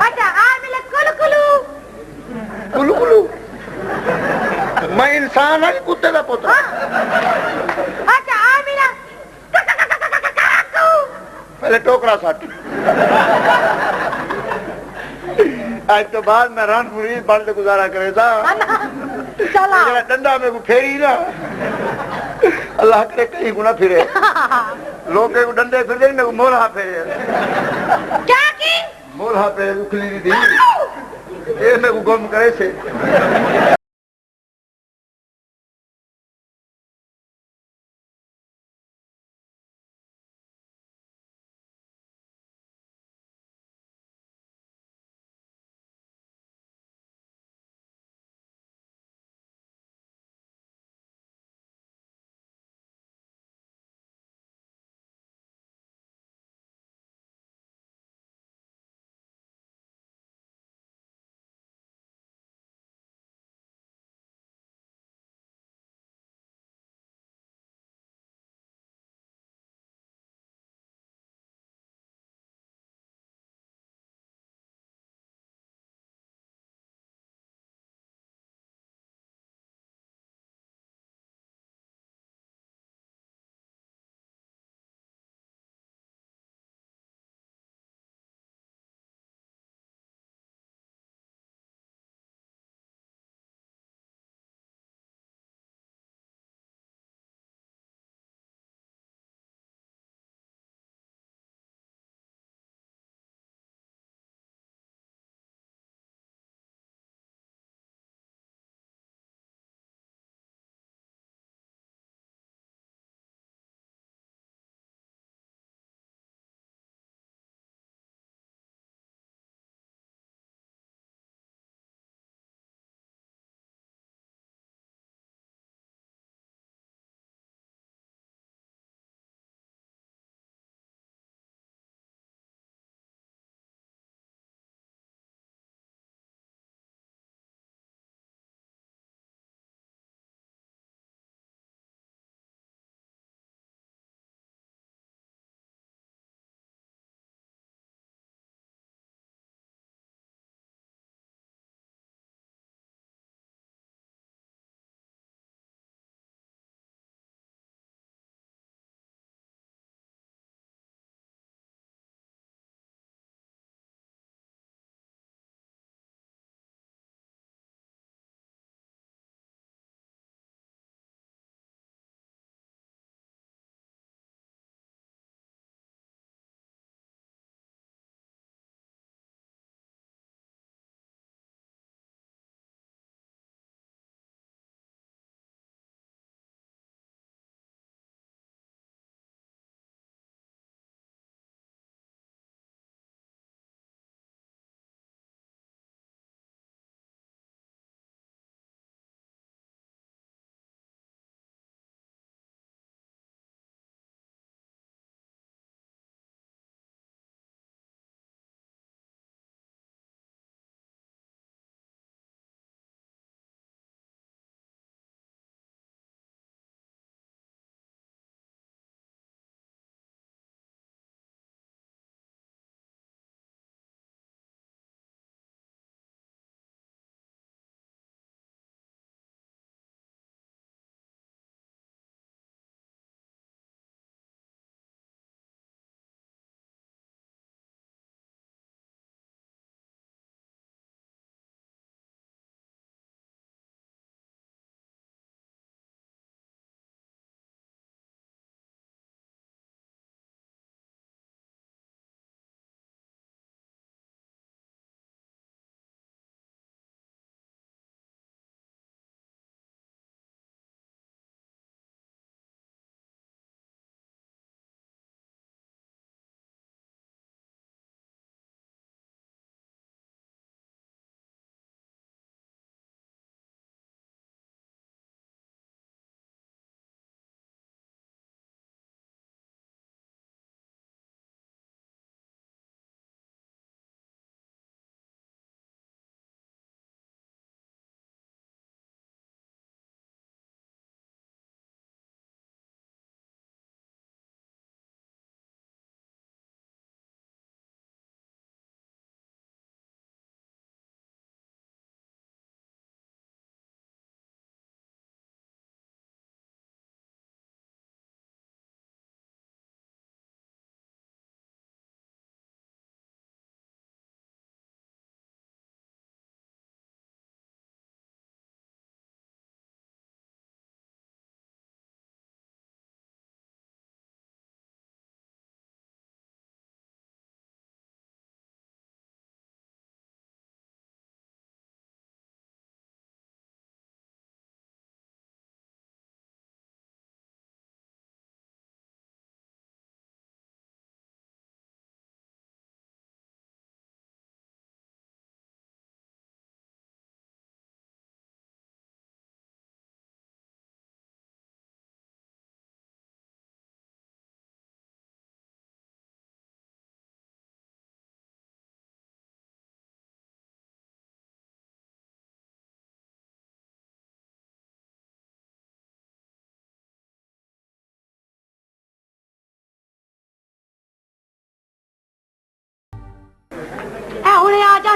अच्छा आ मिले कुलु कुलु कुलू कुलू। मैं इंसान है कुत्ते का पुत्र। अच्छा आ मिला पहले टोकरा साथ। आज तो बाद में रानपुरी बंद गुजारा करे था। चला डंडा में को फेरी ना, अल्लाह करे कहीं गुना फिरे। लोग को डंडे फिर दे ना मोला फेरे। क्या की मोला पे उखली दी ये में को गम करे से।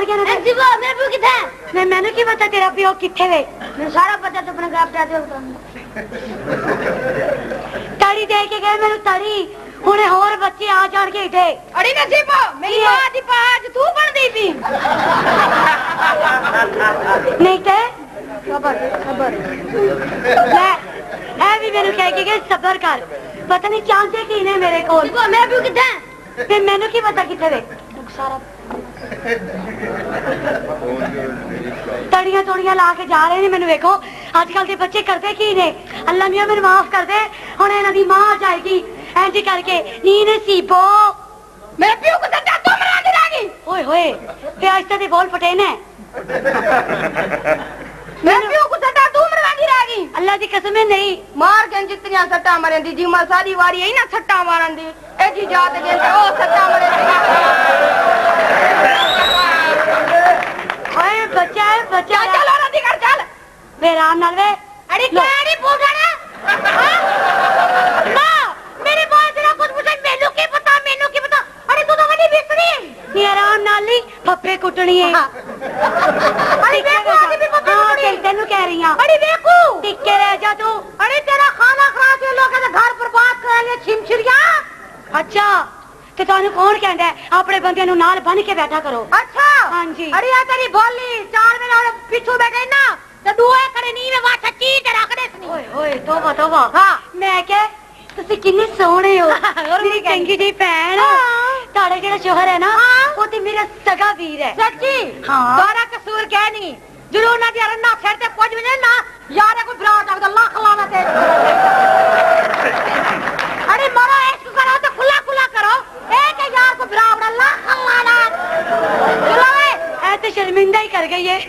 जान गया ना जीवा मेरा पियो किथे है मैंने की पता तेरा पियो किथे वे मैं सारा पता तो अपने ग्राफ जाते ताड़ी दे के गए मैंने ताड़ी हुणे और बच्चे आ जान के इठे अड़ी नसीबो मेरी मां दी पाज तू बन दी थी नहीं ते खबर ले है भी मेनू कह के गए सबर कर पता नहीं चांसे की ने मेरे को मैं भी किथे फिर मैनू की पता किथे वे सारा तड़ियां तोड़ियां ला के जा रहे ने मैनू देखो आजकल के बच्चे करते की ने अल्लाह मियां मेरे माफ कर दे हुण इन्हां दी मां आ जाएगी ऐंज करके नी नसीबो मेरे पियो को सच्चा तू मरा दी लागी ओए होए ते आज तक बोल फटे ने मेरे पियो को सट्टा तू मरवांदी रहेगी अल्लाह दी कसम है नहीं मार के जितनियां सट्टा मरेंदी जी मां सारी वारी है ना सट्टा मारन दी ए जी जात के ओ सट्टा मरे ओए बच्चा चल और दी कर चल वे राम नाल वे अड़ी केड़ी पूछना ना मेरे बॉय तेरा कुछ पूछे मेनू की पता अरे तू तो बड़ी बिसरी ये आराम नाल नहीं पप्पे कुटनी है अरे देखो आगे भी पप्पे कुटनी तेनू कह रही हां अरे देखो टिके रह जा तू अरे तेरा खाना खा के लोगों के घर बर्बाद कर ले छिमछिरिया अच्छा ते तानू कौन कहंदा है अपने बंदे नु नाल बन के बैठा करो अच्छा हां जी अरे आ तेरी बोली 4 महीने और पीछू बैठे ना ते दुए करे नी में वाचा चीज रख दे ओए ओए तोबा हां मैं कह ਤੁਸੀਂ ਕਿੰਨੇ ਸੋਹਣੇ ਹੋ ਮੇਰੀ ਚੰਗੀ ਜੀ ਭੈਣ ਤੁਹਾਡਾ ਜਿਹੜਾ ਸ਼ੋਹਰ ਹੈ ਨਾ ਉਹ ਤੇ ਮੇਰਾ ਸਗਾ ਵੀਰ ਹੈ ਸੱਚੀ ਹਾਂ ਸਾਰਾ ਕਸੂਰ ਕਹਿ ਨਹੀਂ ਜਰੂਰ ਨਾ ਤੇ ਰੰਨਾ ਸਿਰ ਤੇ ਪੁੱਜ ਵੀ ਨਾ ਯਾਰ ਕੋਈ ਭਰਾ ਟੱਕਦਾ ਲੱਖ ਲਾਣਾ ਤੇ ਅਰੇ ਮਾਰਾ ਇਸ਼ਕ ਕਰੋ ਤੇ ਖੁੱਲਾ ਕਰੋ ਇਹ ਕਿ ਯਾਰ ਕੋਈ ਭਰਾ ਬੜਾ ਲੱਖ ਲਾਣਾ ਚਲੋ ਵੇ ਐ ਤੇ ਸ਼ਰਮਿੰਦਾ ਹੀ ਕਰ ਗਈ ਏ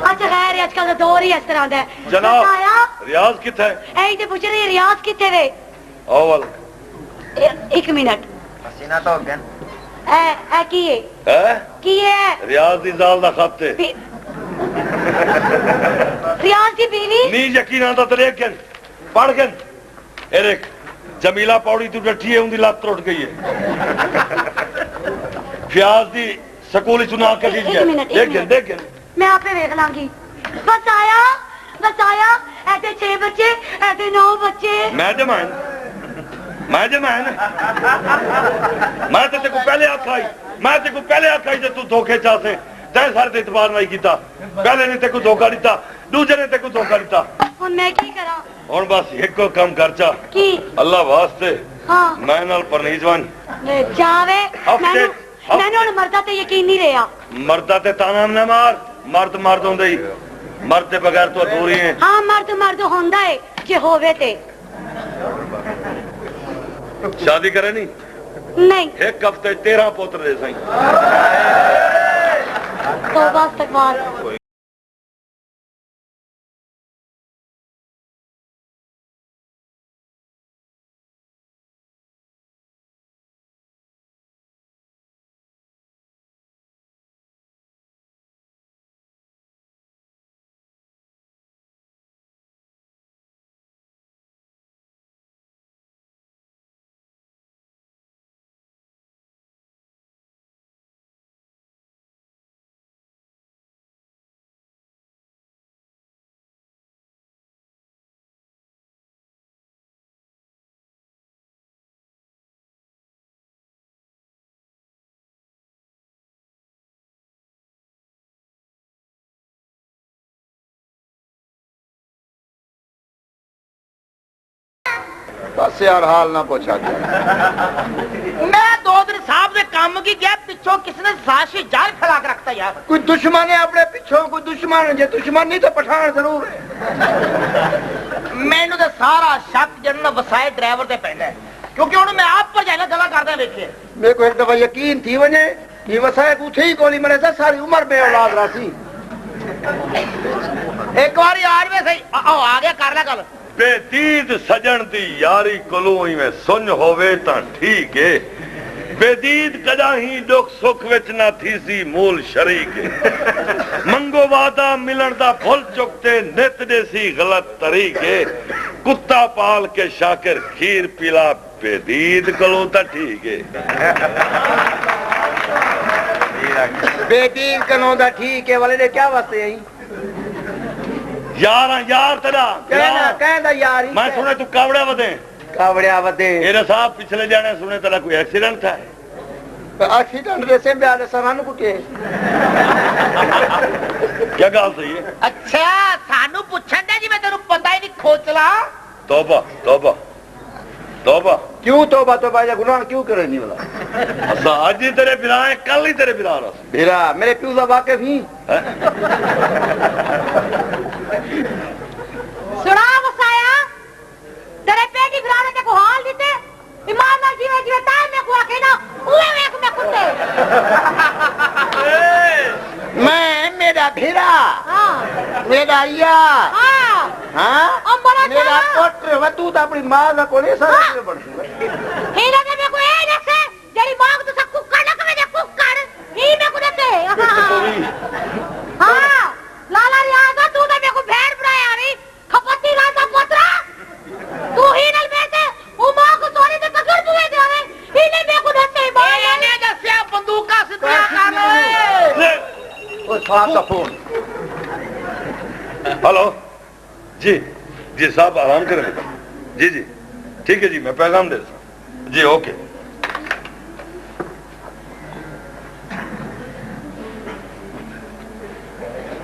अच्छा खैर आजकल तो दौर ही इस तरह दा है जनाब रियाज किथे है ऐ ते पूछ रही रियाज किथे वे ओवल एक मिनट हसीना तो हो गया ए की है रियाज दी जाल दा खत है रियाज दी बीवी नी यकीन आंदा ते देख गन पढ़ गन ए देख जमीला पौड़ी तू डठी है उंदी लत टूट गई है फ्याज दी स्कूल चुना के देख गन मैं आपे देख लांगी बस आया ऐसे 6 बच्चे ऐसे 9 बच्चे मैं जमान मैं तेरे को पहले आखाई जे तू धोखे चा से तै सारे ते इतबार नहीं कीता पहले ने ते को धोखा दिता दूसरे ने ते को धोखा दिता हुन मैं की करा हुन बस एको काम कर चा की अल्लाह वास्ते हां मैं नाल परनीजवान जावे मैंने हुन मर्दा ते यकीन नहीं रहा मर्दा ते ताना ना मार मर्द होंदे ही मर्द ते बगैर तो अधूरी है हां मर्द होंदा है जे होवे ते शादी करे नहीं एक हफ्ते 13 पुत्र दे सही तौबा इस्तगफार बस यार हाल ना पूछा मैं 2 दिन साहब ने काम की गया पिछो किसने साजिश जाल फैला के रखता यार कोई दुश्मन है अपने पिछों कोई दुश्मन है दुश्मन नहीं तो पठान जरूर है मैनू तो सारा शक जन वसाए ड्राइवर से पैदा है क्योंकि उन्होंने मैं आप पर जाना गला करता देखिए मेरे को एक दफा यकीन थी वने ये वसाए उठे ही गोली मरे था सारी उम्र में औलाद रासी एक बार यार में सही आ गया कर ला गल बेदीद सजन दी यारी कोलों में सुन होवे ता ठीक है बेदीद कदा ही दुख सुख विच ना थी सी मूल शरीक मंगो वादा मिलन दा भुल चुकते नित दे सी गलत तरीके कुत्ता पाल के शाकिर खीर पिला बेदीद कलो तो ठीक है बेदीद कलो तो ठीक है वाले ने क्या वास्ते आई यार तेरा कहना यार ही मैं सुने तू कावड़ा वधे मेरे साहब पिछले जाने सुने तेरा कोई एक्सीडेंट था एक्सीडेंट जैसे ब्याह सरानु कुटे क्या गल सही है अच्छा सानू पूछन दे जी मैं तेरू पता ही नहीं खोचला तौबा तौबा तौबा क्यों तौबा या गुनाह क्यों करे नहीं वाला असा आज ही तेरे बिरा है कल ही तेरे बिरा रहा बिरा मेरे प्यू दा वाकिफ ही सुना वसाया तेरे पेटी बिराने ते को हाल दिते ईमान नाल जीवे जीवे ताय में को आके ना उवे में को कुत्ते मैं मेरा भिरा हां मेरा यार हां हां मेरा पुत्र व तू तो अपनी मां ना कोने सारे बढ़ ही ना में को ए देखे जेडी मां को तो कुक्कड़ ना कवे दे कुक्कड़ ही में को देते हां लाला रियाजा तू तो में को भेड़ बनाया रे खपती राजा पोतरा तू ही नल बेटे ओ मां को सोने ते पकड़ दुए दे रे ही ने में को देते मां ने दस्या बंदूका सिद्धिया कर ओ साहब का फोन हेलो जी जी साहब आराम करें जी जी ठीक है जी मैं पैगाम दे जी ओके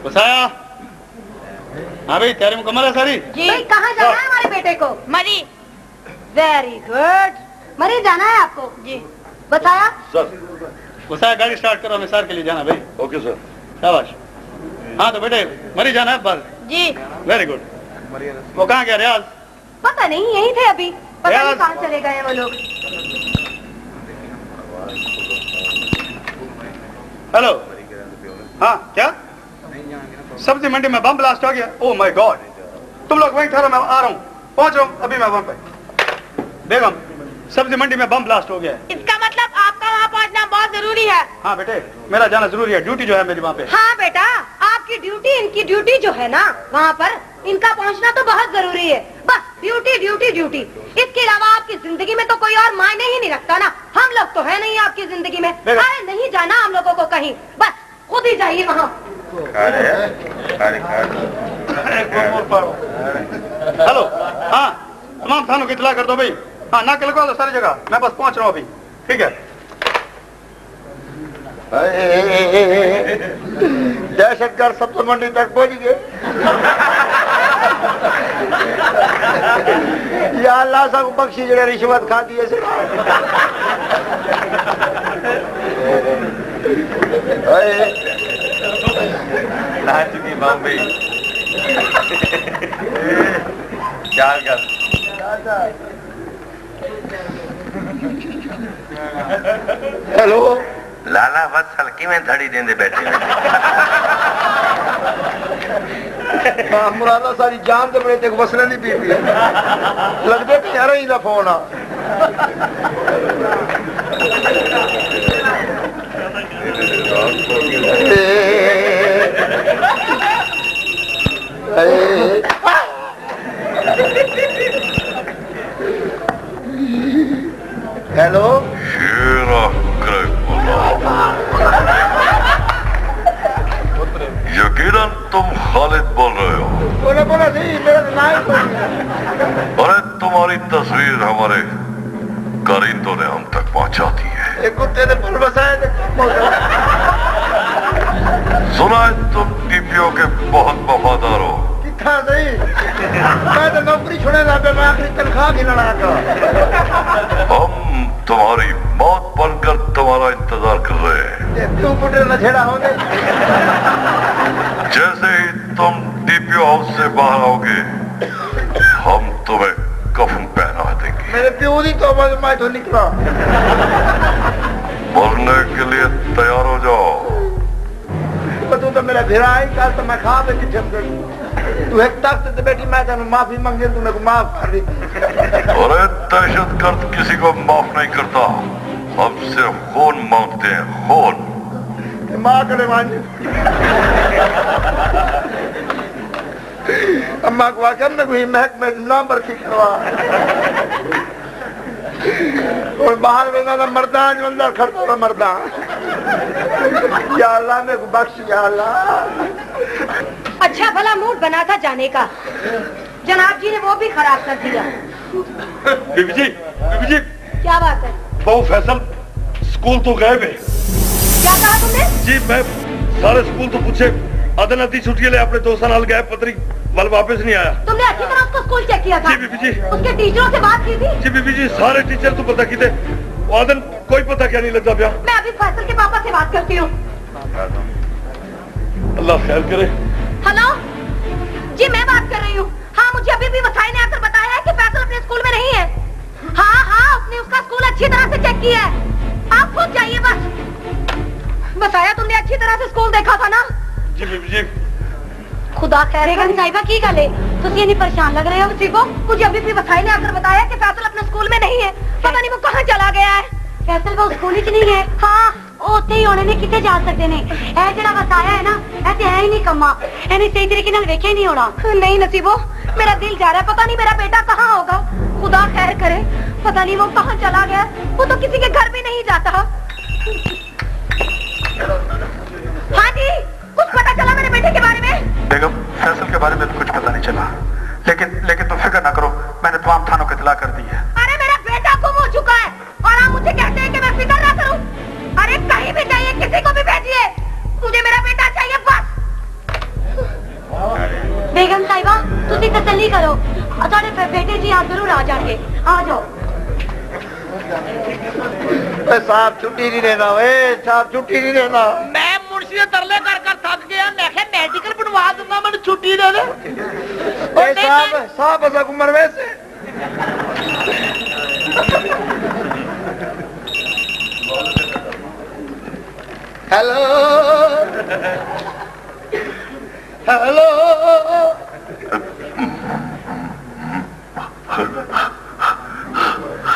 बसाया हाँ भाई तैयारी मुकम्मल है सारी जी कहाँ जाना है हमारे बेटे को मरी वेरी गुड मरी जाना है आपको जी बताया सर बसाया गाड़ी स्टार्ट करो हमें सर के लिए जाना भाई ओके सर शाबाश हाँ तो बेटे मरी जाना है बस जी वेरी गुड वो कहाँ गया रियाज पता नहीं यही थे अभी पता नहीं यार। कहाँ चले गए वो लोग हेलो हाँ क्या सब्जी मंडी में बम ब्लास्ट हो गया ओह माय गॉड तुम लोग वहीं ठहरो मैं आ रहा हूँ पहुंच रहा हूँ अभी मैं वहां पे बेगम सब्जी मंडी में बम ब्लास्ट हो गया है इसका मतलब आपका वहाँ पहुँचना बहुत जरूरी है हाँ बेटे मेरा जाना जरूरी है ड्यूटी जो है मेरी वहाँ पे हाँ बेटा आपकी ड्यूटी इनकी ड्यूटी जो है ना वहाँ पर इनका पहुँचना तो बहुत जरूरी है बस ड्यूटी ड्यूटी ड्यूटी इसके अलावा आपकी जिंदगी में तो कोई और मायने ही नहीं रखता ना हम लोग तो है नहीं आपकी जिंदगी में अरे नहीं जाना हम लोगों को कहीं बस खुद ही जाइए वहाँ हेलो हाँ तमाम थानों की इतला कर दो भाई हाँ ना के लगवा दो सारी जगह मैं बस पहुंच रहा हूँ अभी ठीक है दहशतगर्द सब्जी मंडी तक पहुंच गए या अल्लाह सब बख्शी जड़े रिश्वत खा दिए से ना चुकी बॉम्बे क्या कर हेलो लाला बस हल्की में धड़ी देंदे बैठे हाँ मुरादा सारी जान दे बड़े तेरे मसले नहीं पी लगते कि यार ही ना फोन आ हेलो यकीनन तुम खालिद बोल रहे हो बोला बोला नहीं मेरा नाम अरे तुम्हारी तस्वीर हमारे कारिंदों ने हम तक पहुंचा दी है एक कुत्ते ने पुल बसाया सुना है तुम टीपीओ के बहुत वफादार हो कितना नहीं मैं तो नौकरी छोड़े ना मैं आखिरी तनख्वाह की लड़ा कर हम तुम्हारी मौत बनकर तुम्हारा इंतजार कर रहे हैं क्यों पुटे न छेड़ा होने जैसे ही तुम टीपीओ हाउस से बाहर आओगे हम तुम्हें कफन पहना देंगे मेरे प्यो दी तो मैं तो निकला मरने के लिए तैयार हो जाओ तू तो मेरा भिरा ही कल तो मैं खा पे किचन कर तू एक तख्त पे बैठी मैं तेन माफी मांगे तू मेरे को माफ कर दी अरे दहशतगर्द किसी को माफ नहीं करता हम सिर्फ खून मांगते हैं खून माँ करे मांझ अम्मा को आकर मैं कोई महक में नंबर की करवा और बाहर वेंदा था मरदा जो अंदर खड़ता था मरदा। या अल्लाह मेरे को बख्श या अल्लाह। अच्छा भला मूड बना था जाने का, जनाब जी ने वो भी खराब कर दिया। बीबी जी क्या बात है? बहू फैसल स्कूल तो गए वे। क्या कहा तुमने? जी मैं सारे स्कूल तो पूछे, अदन अद्धी छुट्टी ले अपने दोस्तों नाल गए, पतरी वाल वापस नहीं आया। तुमने अच्छी तरह उसको स्कूल चेक किया था? जी बीबी जी। उसके टीचरों से बात की थी? जी बीबी जी सारे टीचर तो पता कीते, आदन कोई पता क्या नहीं लगता पिया। मैं अभी फैसल के पापा से बात करती हूँ। अल्लाह खैर करे। हेलो जी, मैं बात कर रही हूँ। हाँ, मुझे अभी भी वसाई ने आकर बताया है कि फैसल अपने स्कूल में नहीं है। हाँ, उसने उसका स्कूल अच्छी तरह से चेक किया है। आप खुद जाइए बस। बताया तुमने अच्छी तरह से स्कूल देखा था ना? जी बीबी जी। खुदा खैर बेगम साहिबा की गल है, तुम ये नहीं परेशान लग रहे हो किसी को? मुझे अभी भी वसाई ने आकर बताया कि फैसल अपने स्कूल में नहीं है। पता नहीं वो कहाँ चला गया है। फैसल वो स्कूल ही नहीं है। हाँ, उत्ते ही होने ने किते जा सकते ने। ऐ जड़ा वसाया है ना, ऐसे है ही नहीं कम्मा। इन्हें सही तरीके नाल वेखे ही नहीं होना। नहीं नसीबो, मेरा दिल जा रहा है, पता नहीं मेरा बेटा कहाँ होगा। खुदा खैर करे, पता नहीं वो कहाँ चला गया। वो तो किसी के घर भी नहीं जाता। हाँ जी, कुछ पता चला मेरे बेटे के बारे में? बेगम, फैसल के बारे में तो कुछ पता नहीं चला, लेकिन तुम फिक्र ना करो, मैंने तमाम थानों को इत्तला कर दी है। अरे मेरा बेटा गुम हो चुका है और आप मुझे कहते हैं कि मैं फिक्र ना करूं। अरे कहीं भी जाइए, किसी को भी भेजिए, मुझे मेरा बेटा चाहिए बस। बेगम साहिबा, तुसी तसल्ली करो, साडे बेटे जी आज जरूर आ जाएंगे। आ जाओ। साहब छुट्टी नहीं देना, साहब छुट्टी नहीं देना। मैं मुंशी से तरले कर कर थक गया, मैं मेडिकल बनवा दूंगा, मैंने छुट्टी दे दे। साहब ऐसा उम्र वैसे हेलो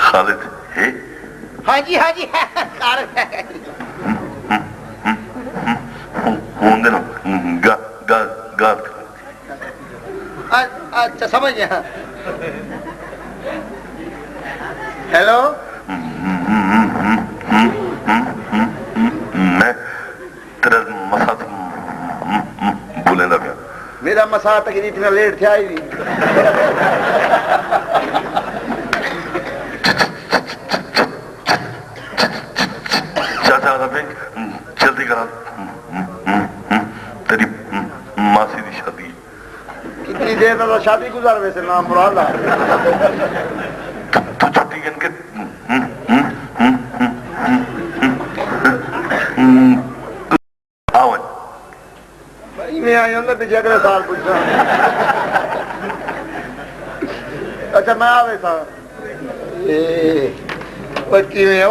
खालिद है? हाँ जी अच्छा समझ गया। हेलो, मैं तेरा मसात बोलेंदा क्या? मेरा मसा तक इतना लेट थे आई भी। चाचा रफीक जल्दी करा, तेरी मासी की शादी। कितनी देर तक शादी गुजार वैसे नाम मुरादा। तू छुट्टी गिन के मैं आई हूँ पीछे अगले साल पूछना। अच्छा मैं आवे था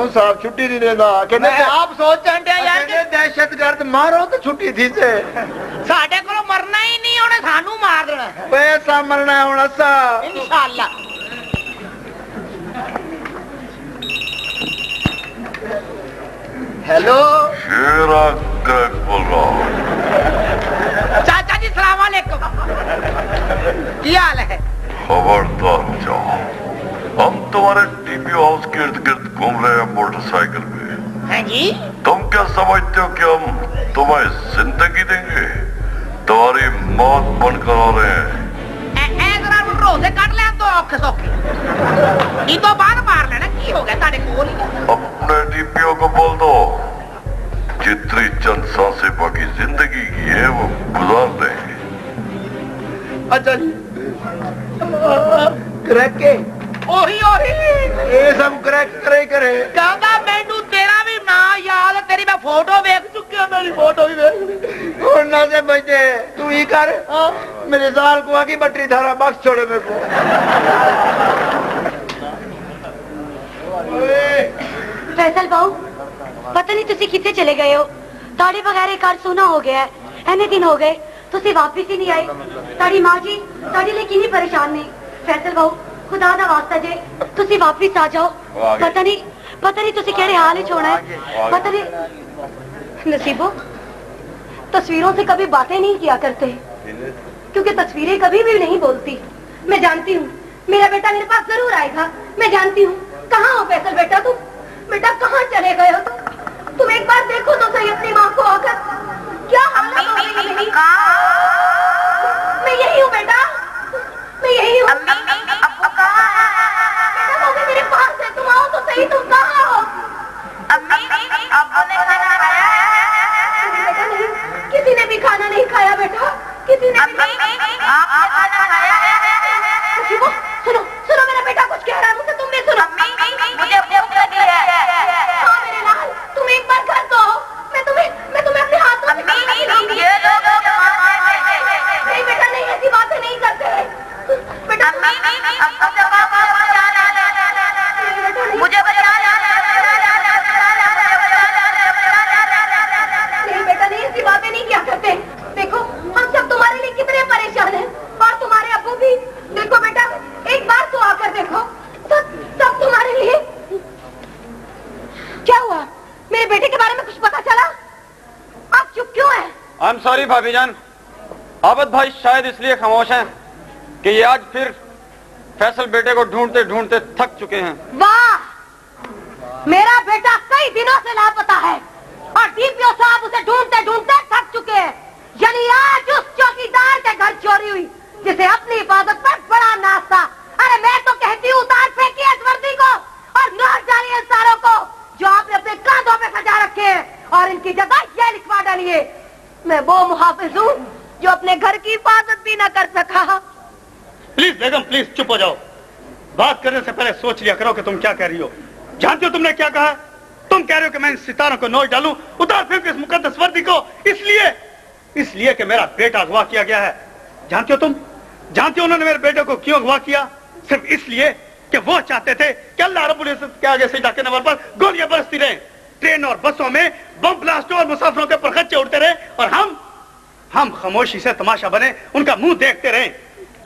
साहब छुट्टी नहीं देता। आप सोच यार दहशतगर्द मारो तो छुट्टी थी से साडे को मरना ही नहीं, उन्हें सानू मार देना। पैसा मरना है असा इंशाअल्लाह। हेलो, शेरा क्रैक बोल रहा हूँ। चाचा जी सलाम वालेकुम, क्या हाल है? खबरदार हो जाओ, हम तुम्हारे टीपी हाउस के इर्द गिर्द घूम रहे हैं मोटरसाइकिल पे। हाँ जी? तुम क्या समझते हो कि हम तुम्हें जिंदगी देंगे? तुम्हारी मौत बनकर आ रहे हैं। जरा रोजे काट ले तो औखे सौखे ये तो बाद मार लेना। की हो गया तारे कोल? अपने डीपीओ को बोल दो जितनी चंद सांसें बाकी जिंदगी की है वो गुजार देंगे। अच्छा जी, क्रैक के ओही ये सब क्रैक करे कहता मैनू तेरा भी ना याद, तेरी मैं फोटो देख चुकी हूँ, मेरी फोटो भी देख। और ना से बचे तू ही कर। मेरे साल को आगे बटरी धारा बख्श छोड़े मेरे को। फैसल बाऊ, पता नहीं तुसी कितने चले गए हो। ताड़ी वगैरह कार सोना हो गया है, इतने दिन हो गए तुसी वापिस ही नहीं आए। ताड़ी माँ जी ताड़ी लिए किन्नी परेशान ने। फैसल बाऊ खुदा दा वास्ता जे तुसी वापिस आ जाओ। पता नहीं तुसी केड़े हाल ही छोड़ा है। पता नहीं नसीबो, तस्वीरों से कभी बातें नहीं किया करते क्योंकि तस्वीरें कभी भी नहीं बोलती। मैं जानती हूँ मेरा बेटा मेरे पास जरूर आएगा, मैं जानती हूँ, कहाँ हो फैसल बेटा तुम? बेटा कहाँ चले गए हो तुम एक बार देखो तो सही अपनी माँ को आकर। क्या हालत हो गई है मेरी? मैं यही हूँ बेटा, मैं यही हूँ। बेटा वो भी मेरे पास है, तुम आओ तो सही। तुम कहाँ हो? बेटा नहीं, किसी ने भी खाना नहीं खाया बेटा, किसी ने भी नहीं। शिवो, सुनो सुनो, मेरा बेटा कुछ कह रहा है मुझसे, तुम भी सुनो। मुझे भूख लगी है। हाँ मेरे लाल, तुम एक बार घर तो आओ, मैं तुम्हें अपने हाथों से खाना खिलाऊंगी। नहीं बेटा नहीं, ऐसी बातें नहीं करते बेटा। मुझे नहीं बेटा नहीं, ऐसी बातें नहीं क्या करते। देखो हम सब तुम्हारे लिए कितने परेशान हैं, और तुम्हारे अब्बू भी। देखो बेटा एक बार तो आकर देखो, सब तुम्हारे लिए। क्या हुआ? मेरे बेटे के बारे में कुछ पता चला? आप चुप क्यों हैं? आई एम सॉरी भाभी जान, आबद भाई शायद इसलिए खामोश हैं कि ये आज फिर फैसल बेटे को ढूंढते ढूंढते थक चुके हैं। वाह, मेरा बेटा कई दिनों से लापता है और डीपीओ साहब उसे ढूंढते ढूंढते थक चुके हैं। यानी आज उस चौकीदार के घर चोरी हुई जिसे अपनी हिफाजत पर बड़ा नाज था। अरे मैं तो कहती हूँ उतार फेंकिए इस वर्दी को और नोट डालिए सारों को जो आपने अपने कांधों पे सजा रखे हैं, और इनकी जगह ये लिखवा डालिए, मैं वो मुहाफिज हूँ जो अपने घर की हिफाजत भी न कर सका। प्लीज बेगम प्लीज चुप हो जाओ। बात करने से पहले सोच लिया करो कि तुम क्या कह रही हो। जानते हो तुमने क्या कहा? तुम कह रहे हो कि मैं इन सितारों को नोच डालूं, उतार फेंकूं इस मुकद्दस वर्दी को, इसलिए कि मेरा बेटा अगवा किया गया है। जानते हो तुम? जानते हो उन्होंने मेरे बेटे को क्यों अगवा किया? सिर्फ इसलिए कि वो चाहते थे कि अल्लाह रब्बुल इज्जत के आगे सजदा करने वालों पर गोलियां बरसती रहे, ट्रेन और बसों में बम ब्लास्ट और मुसाफिरों के परखच्चे उड़ते रहे, और हम खामोशी से तमाशा बने उनका मुंह देखते रहे।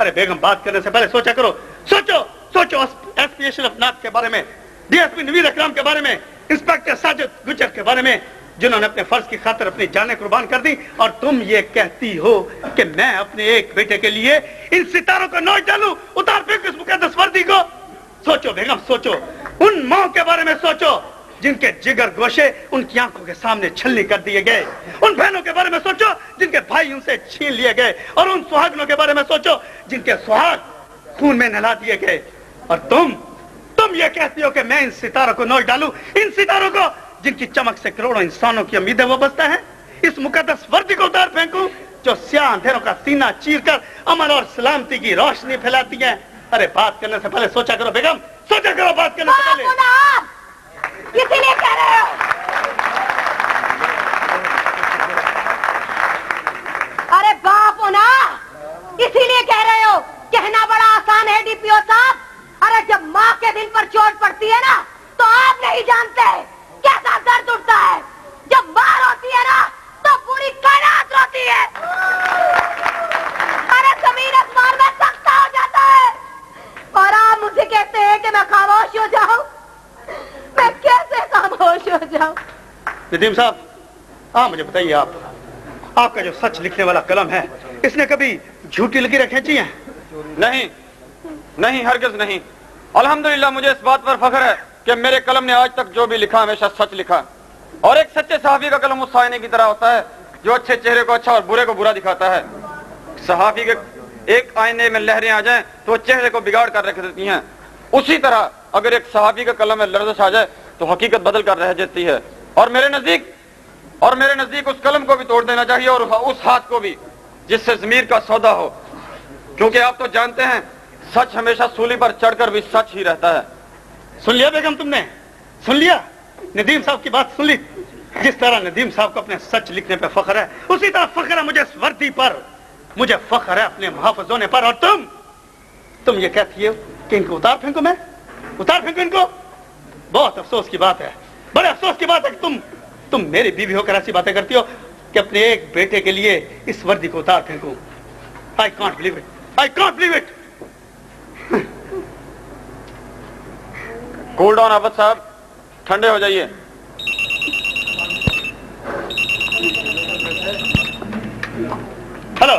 अरे बेगम, बात करने से पहले सोचा करो। सोचो एसपी अशरफनाथ के बारे में, डीएसपी नवीर अकरम के बारे में, इंस्पेक्टर साजिद गुजर के बारे में, जिन्होंने अपने फर्ज की खातिर अपनी जानें कुर्बान कर दी, और तुम ये कहती हो कि मैं अपने एक बेटे के लिए इन सितारों को नोच डालूं, उतार फेंकूं इस मुकद्दस वर्दी को। सोचो बेगम, सोचो। उन माओ के बारे में सोचो जिनके जिगर गोशे उनकी आंखों के सामने छलनी कर दिए गए। उन बहनों के बारे में सोचो जिनके भाई उनसे छीन लिए गए, और उन सुहागनों के बारे में सोचो जिनके सुहाग खून में नहला दिए गए। और तुम ये कहती हो कि मैं इन सितारों को नोच डालूं, इन सितारों को जिनकी चमक से करोड़ों इंसानों की उम्मीदें वाबस्ता हैं। इस मुकद्दस वर्दी को उतार फेंकूं जो स्याह अंधेरों का सीना चीरकर अमन और सलामती की रोशनी फैलाती है। अरे बात करने से पहले सोचा करो बेगम, सोचा करो बात करने से पहले। इसीलिए कह रहे हो, अरे बाप हो ना, इसीलिए कह रहे हो। कहना बड़ा आसान है डीपीओ साहब, अरे जब माँ के दिल पर चोट पड़ती है ना तो आप नहीं जानते कैसा दर्द उठता है। जब मार होती है ना तो पूरी कायनात रोती है। अरे जमीन आसमान में सख्ता हो जाता है, और आप मुझे कहते हैं कि मैं खामोश हो जाऊं। मैं कैसे खामोश हो जाऊं? नदीम साहब, हाँ मुझे बताइए, आपका जो सच लिखने वाला कलम है, इसने कभी झूठी लकीरें खींची हैं? नहीं, हरगिज नहीं। अल्हम्दुलिल्लाह, मुझे इस बात पर फख्र है कि मेरे कलम ने आज तक जो भी लिखा हमेशा सच लिखा। और एक सच्चे सहाफी का कलम उस आईने की तरह होता है जो अच्छे चेहरे को अच्छा और बुरे को बुरा दिखाता है। सहाफी के एक आईने में लहरें आ जाएं तो चेहरे को बिगाड़ कर रख देती हैं, उसी तरह अगर एक सहाफी का कलम में लर्जिश आ जाए तो हकीकत बदल कर रह जाती है। और मेरे नजदीक उस कलम को भी तोड़ देना चाहिए, और उस हाथ को भी जिससे ज़मीर का सौदा हो, क्योंकि आप तो जानते हैं सच हमेशा सूली पर चढ़कर भी सच ही रहता है। सुन लिया बेगम, तुमने सुन लिया? नदीम साहब की बात सुन ली? जिस तरह नदीम साहब को अपने सच लिखने पर फख्र है, उसी तरह फख्र है मुझे इस वर्दी पर, मुझे फख्र है अपने मुहाफ़िज़ होने पर। और तुम ये कहती हो कि इनको उतार फेंको, मैं उतार फेंको इनको? बहुत अफसोस की बात है, बड़े अफसोस की बात है कि तुम मेरी बीवी होकर ऐसी बातें करती हो कि अपने एक बेटे के लिए इस वर्दी को उतार फेंकूं। I can't believe it, I can't believe it. Cool down Abad साहब, ठंडे हो जाइए। हेलो।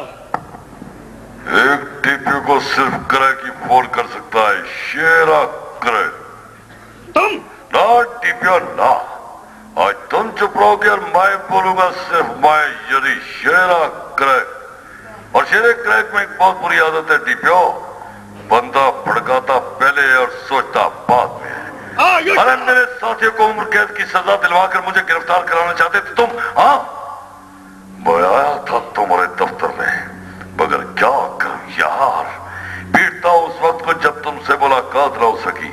एक टीपी को सिर्फ करे की फोन कर सकता है, शेरा करे। सिर्फ मैं यानी शेरा क्रैक। और शेरे क्रैक में एक बहुत बुरी आदत है डीपीओ, बंदा भड़काता पहले और सोचता बाद में है। अरे मेरे साथियों को उम्र कैद की सजा दिलवाकर मुझे गिरफ्तार कराना चाहते थे तुम? हाँ, मैं आया था तुम्हारे दफ्तर में, मगर क्या करूं यार, पीटता उस वक्त को जब तुमसे मुलाकात न हो सकी।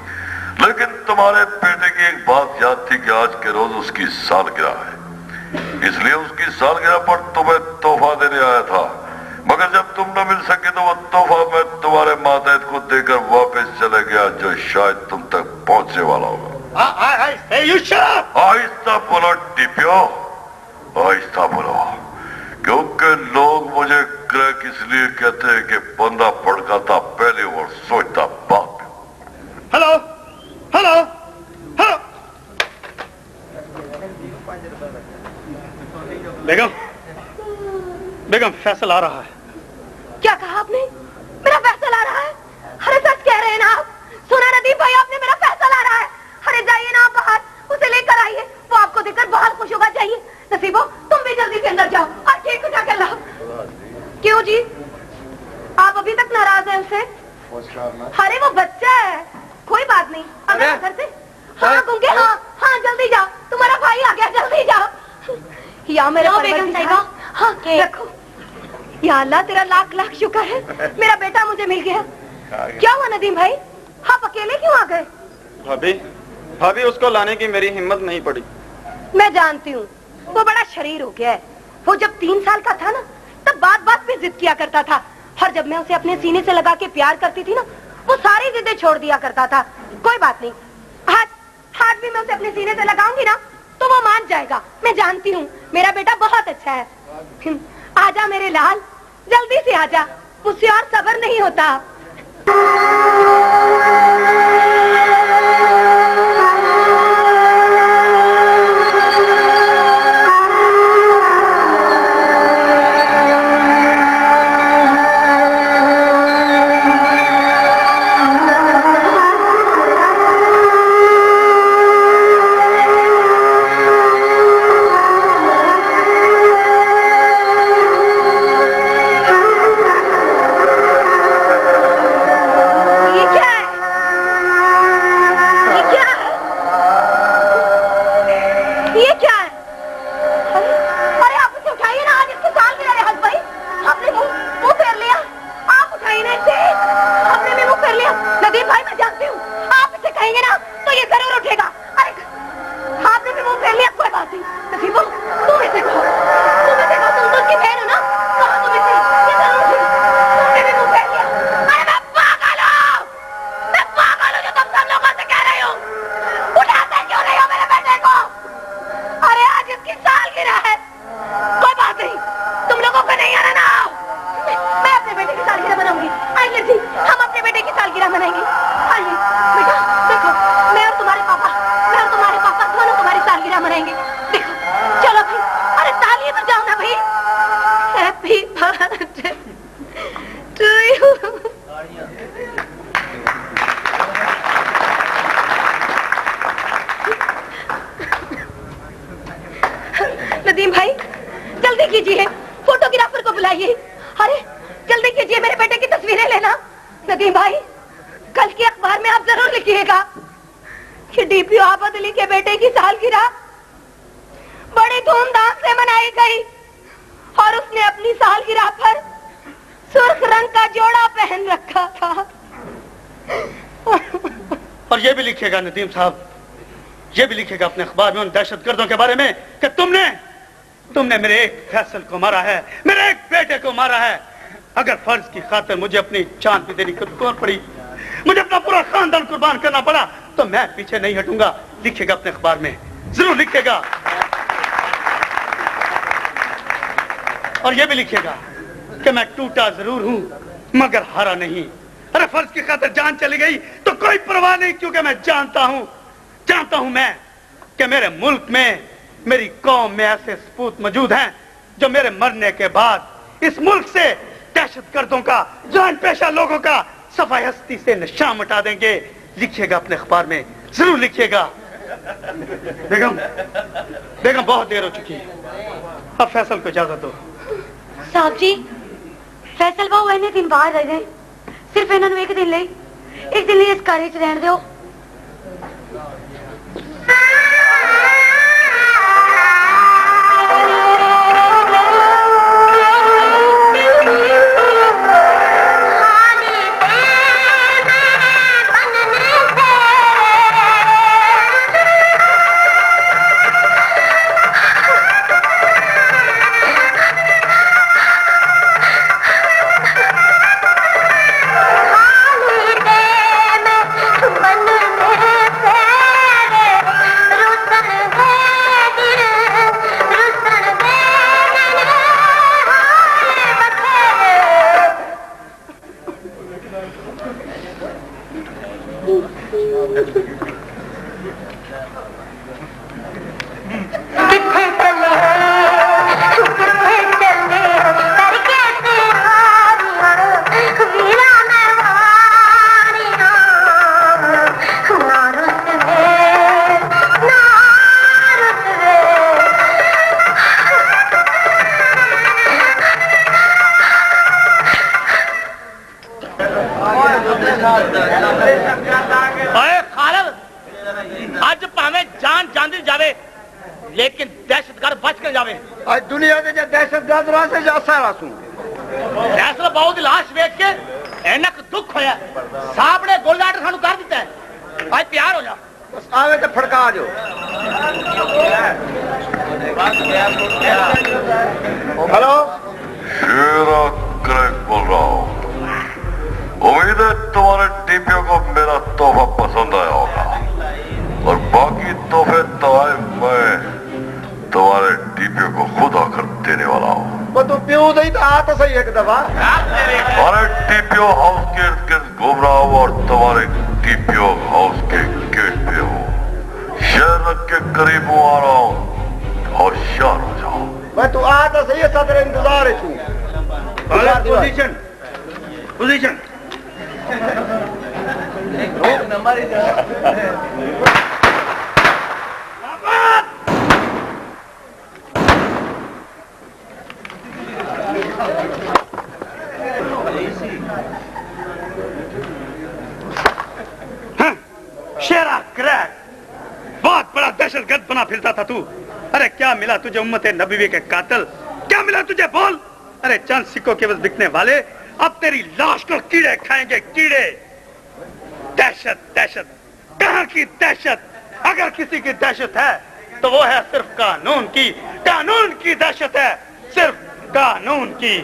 लेकिन तुम्हारे बेटे की एक बात याद थी कि आज के रोज उसकी सालगिरह है, इसलिए उसकी सालगिरह पर तुम्हें तोहफा देने आया था। मगर जब तुम न मिल सके तो वो तोहफा मैं तुम्हारे मातहत को देकर वापस चले गया, जो शायद तुम तक पहुंचने वाला होगा। आहिस्ता बोलो डीपीओ, आहिस्ता बोलो, क्योंकि लोग मुझे क्रैक इसलिए कहते हैं कि बंदा भड़काता पहले और सोचता बाद में। हेलो हेलो हेलो बेगम, बेगम फैसल आ रहा है। क्या कहा आपने? मेरा फैसल आ रहा है? अरे सच कह रहे हैं ना आप? सुना नदीम भाई, आपने मेरा फैसल आ रहा है। अरे जाइए ना आप बाहर, उसे लेकर आइए, वो आपको देखकर बहुत खुश होगा। चाहिए नसीबो, तुम भी जल्दी से अंदर जाओ और केक उठा कर लाओ। क्यों जी, आप अभी तक नाराज हैं उससे? अरे वो बच्चा है, कोई बात नहीं, अगर घर से। हाँ गुंगे, हाँ हाँ जल्दी जाओ, तुम्हारा भाई आ गया, जल्दी जाओ। या मेरे बेगम साहिबा, हाँ रखो। या अल्लाह तेरा लाख लाख शुक्र है, मेरा बेटा मुझे मिल गया। क्या हुआ नदीम भाई, आप अकेले क्यों आ गए? भाभी, भाभी उसको लाने की मेरी हिम्मत नहीं पड़ी। मैं जानती हूँ, वो बड़ा शरीर हो गया है। वो जब 3 साल का था ना, तब बात बात पे जिद किया करता था, और जब मैं उसे अपने सीने से लगा के प्यार करती थी ना, वो सारी जिद्दें छोड़ दिया करता था। कोई बात नहीं, आज भी मैं उसे अपने सीने से लगाऊंगी ना, तो वो मान जाएगा। मैं जानती हूँ मेरा बेटा बहुत अच्छा है। आजा मेरे लाल, जल्दी से आजा, मुझसे और सब्र नहीं होता। नदीम भाई जल्दी कीजिए, फोटोग्राफर को बुलाइए। अरे जल्दी कीजिए, मेरे बेटे की तस्वीरें लेना। नदीम भाई, कल के अखबार में आप जरूर लिखिएगा कि डीपीओ आबद अली के बेटे की सालगिरह बड़ी धूमधाम से मनाई गई और उसने अपनी सालगिरह पर सुर्ख रंग का जोड़ा पहन रखा था। और ये भी लिखिएगा नदीम साहब, ये भी लिखिएगा अपने अखबार में उन दहशतगर्दों के बारे में कि तुमने मेरे एक फैसल को मारा है, मेरे एक बेटे को मारा है। अगर फर्ज की खातिर मुझे अपनी जान भी देनी पड़ी, मुझे अपना पूरा खानदान कुर्बान करना पड़ा, तो मैं पीछे नहीं हटूंगा। लिखिएगा अपने अखबार में, जरूर लिखिएगा। और ये भी लिखिएगा कि मैं टूटा जरूर हूं मगर हारा नहीं। अरे फर्ज की खातिर जान चली गई तो कोई परवाह नहीं, क्योंकि मैं जानता हूं मैं कि मेरे मुल्क में, मेरी कौम में ऐसे सपूत मौजूद हैं जो मेरे मरने के बाद इस मुल्क से दहशतगर्दों का, जान पेशा लोगों का सफाई हस्ती से निशान मिटा देंगे। लिखिएगा अपने अखबार में, जरूर लिखिएगा। बेगम, बेगम बहुत देर हो चुकी है, अब फैसल को इजाजत दो। साहब जी, फैसल बाबू इन्ने दिन बाहर रह गए, सिर्फ इन्होंने एक दिन इस घर च रहन दो। आज भावे जान जांदी जावे लेकिन दहशतगर्द बच के जावे। आज दुनिया के जो दहशतगर्द रास्ते जा सारा सू फैसल बाबू की लाश वेख के इन्ना दुख होया, साहब ने गोल्ड आर्डर सानू कर दिता है। आज तैयार हो जा, बस आवे तो फड़का जो। हेलो, शेरा क्रैक बोल रहा हूँ। उम्मीद है तुम्हारे टीपीओ को मेरा तोहफा पसंद आया होगा और बाकी तोहफे तो मैं तुम्हारे टीपीओ को खुद आकर देने वाला हूँ। वो तू प्यू नहीं तो आ तो सही एक दफा। तुम्हारे टीपीओ हाउस के इर्द गिर्द घूम रहा हूँ और तुम्हारे टीपीओ हाउस के गेट पे हूँ। शहर के करीब आ रहा हूँ, होशियार हो जाओ। मैं तू आ तो सही है, सदर इंतजार है छू। पोजीशन पोजीशन शेरा क्रैक, बहुत बड़ा दहशतगर्द बना फिरता था तू। अरे क्या मिला तुझे उम्मते नबी के कातिल, क्या मिला तुझे बोल। अरे चंद सिक्कों के बस बिकने वाले अब तेरी लाश को कीड़े खाएंगे, कीड़े। दहशत दहशत, कहां की दहशत। अगर किसी की दहशत है तो वो है सिर्फ कानून की, कानून की दहशत है, सिर्फ कानून की।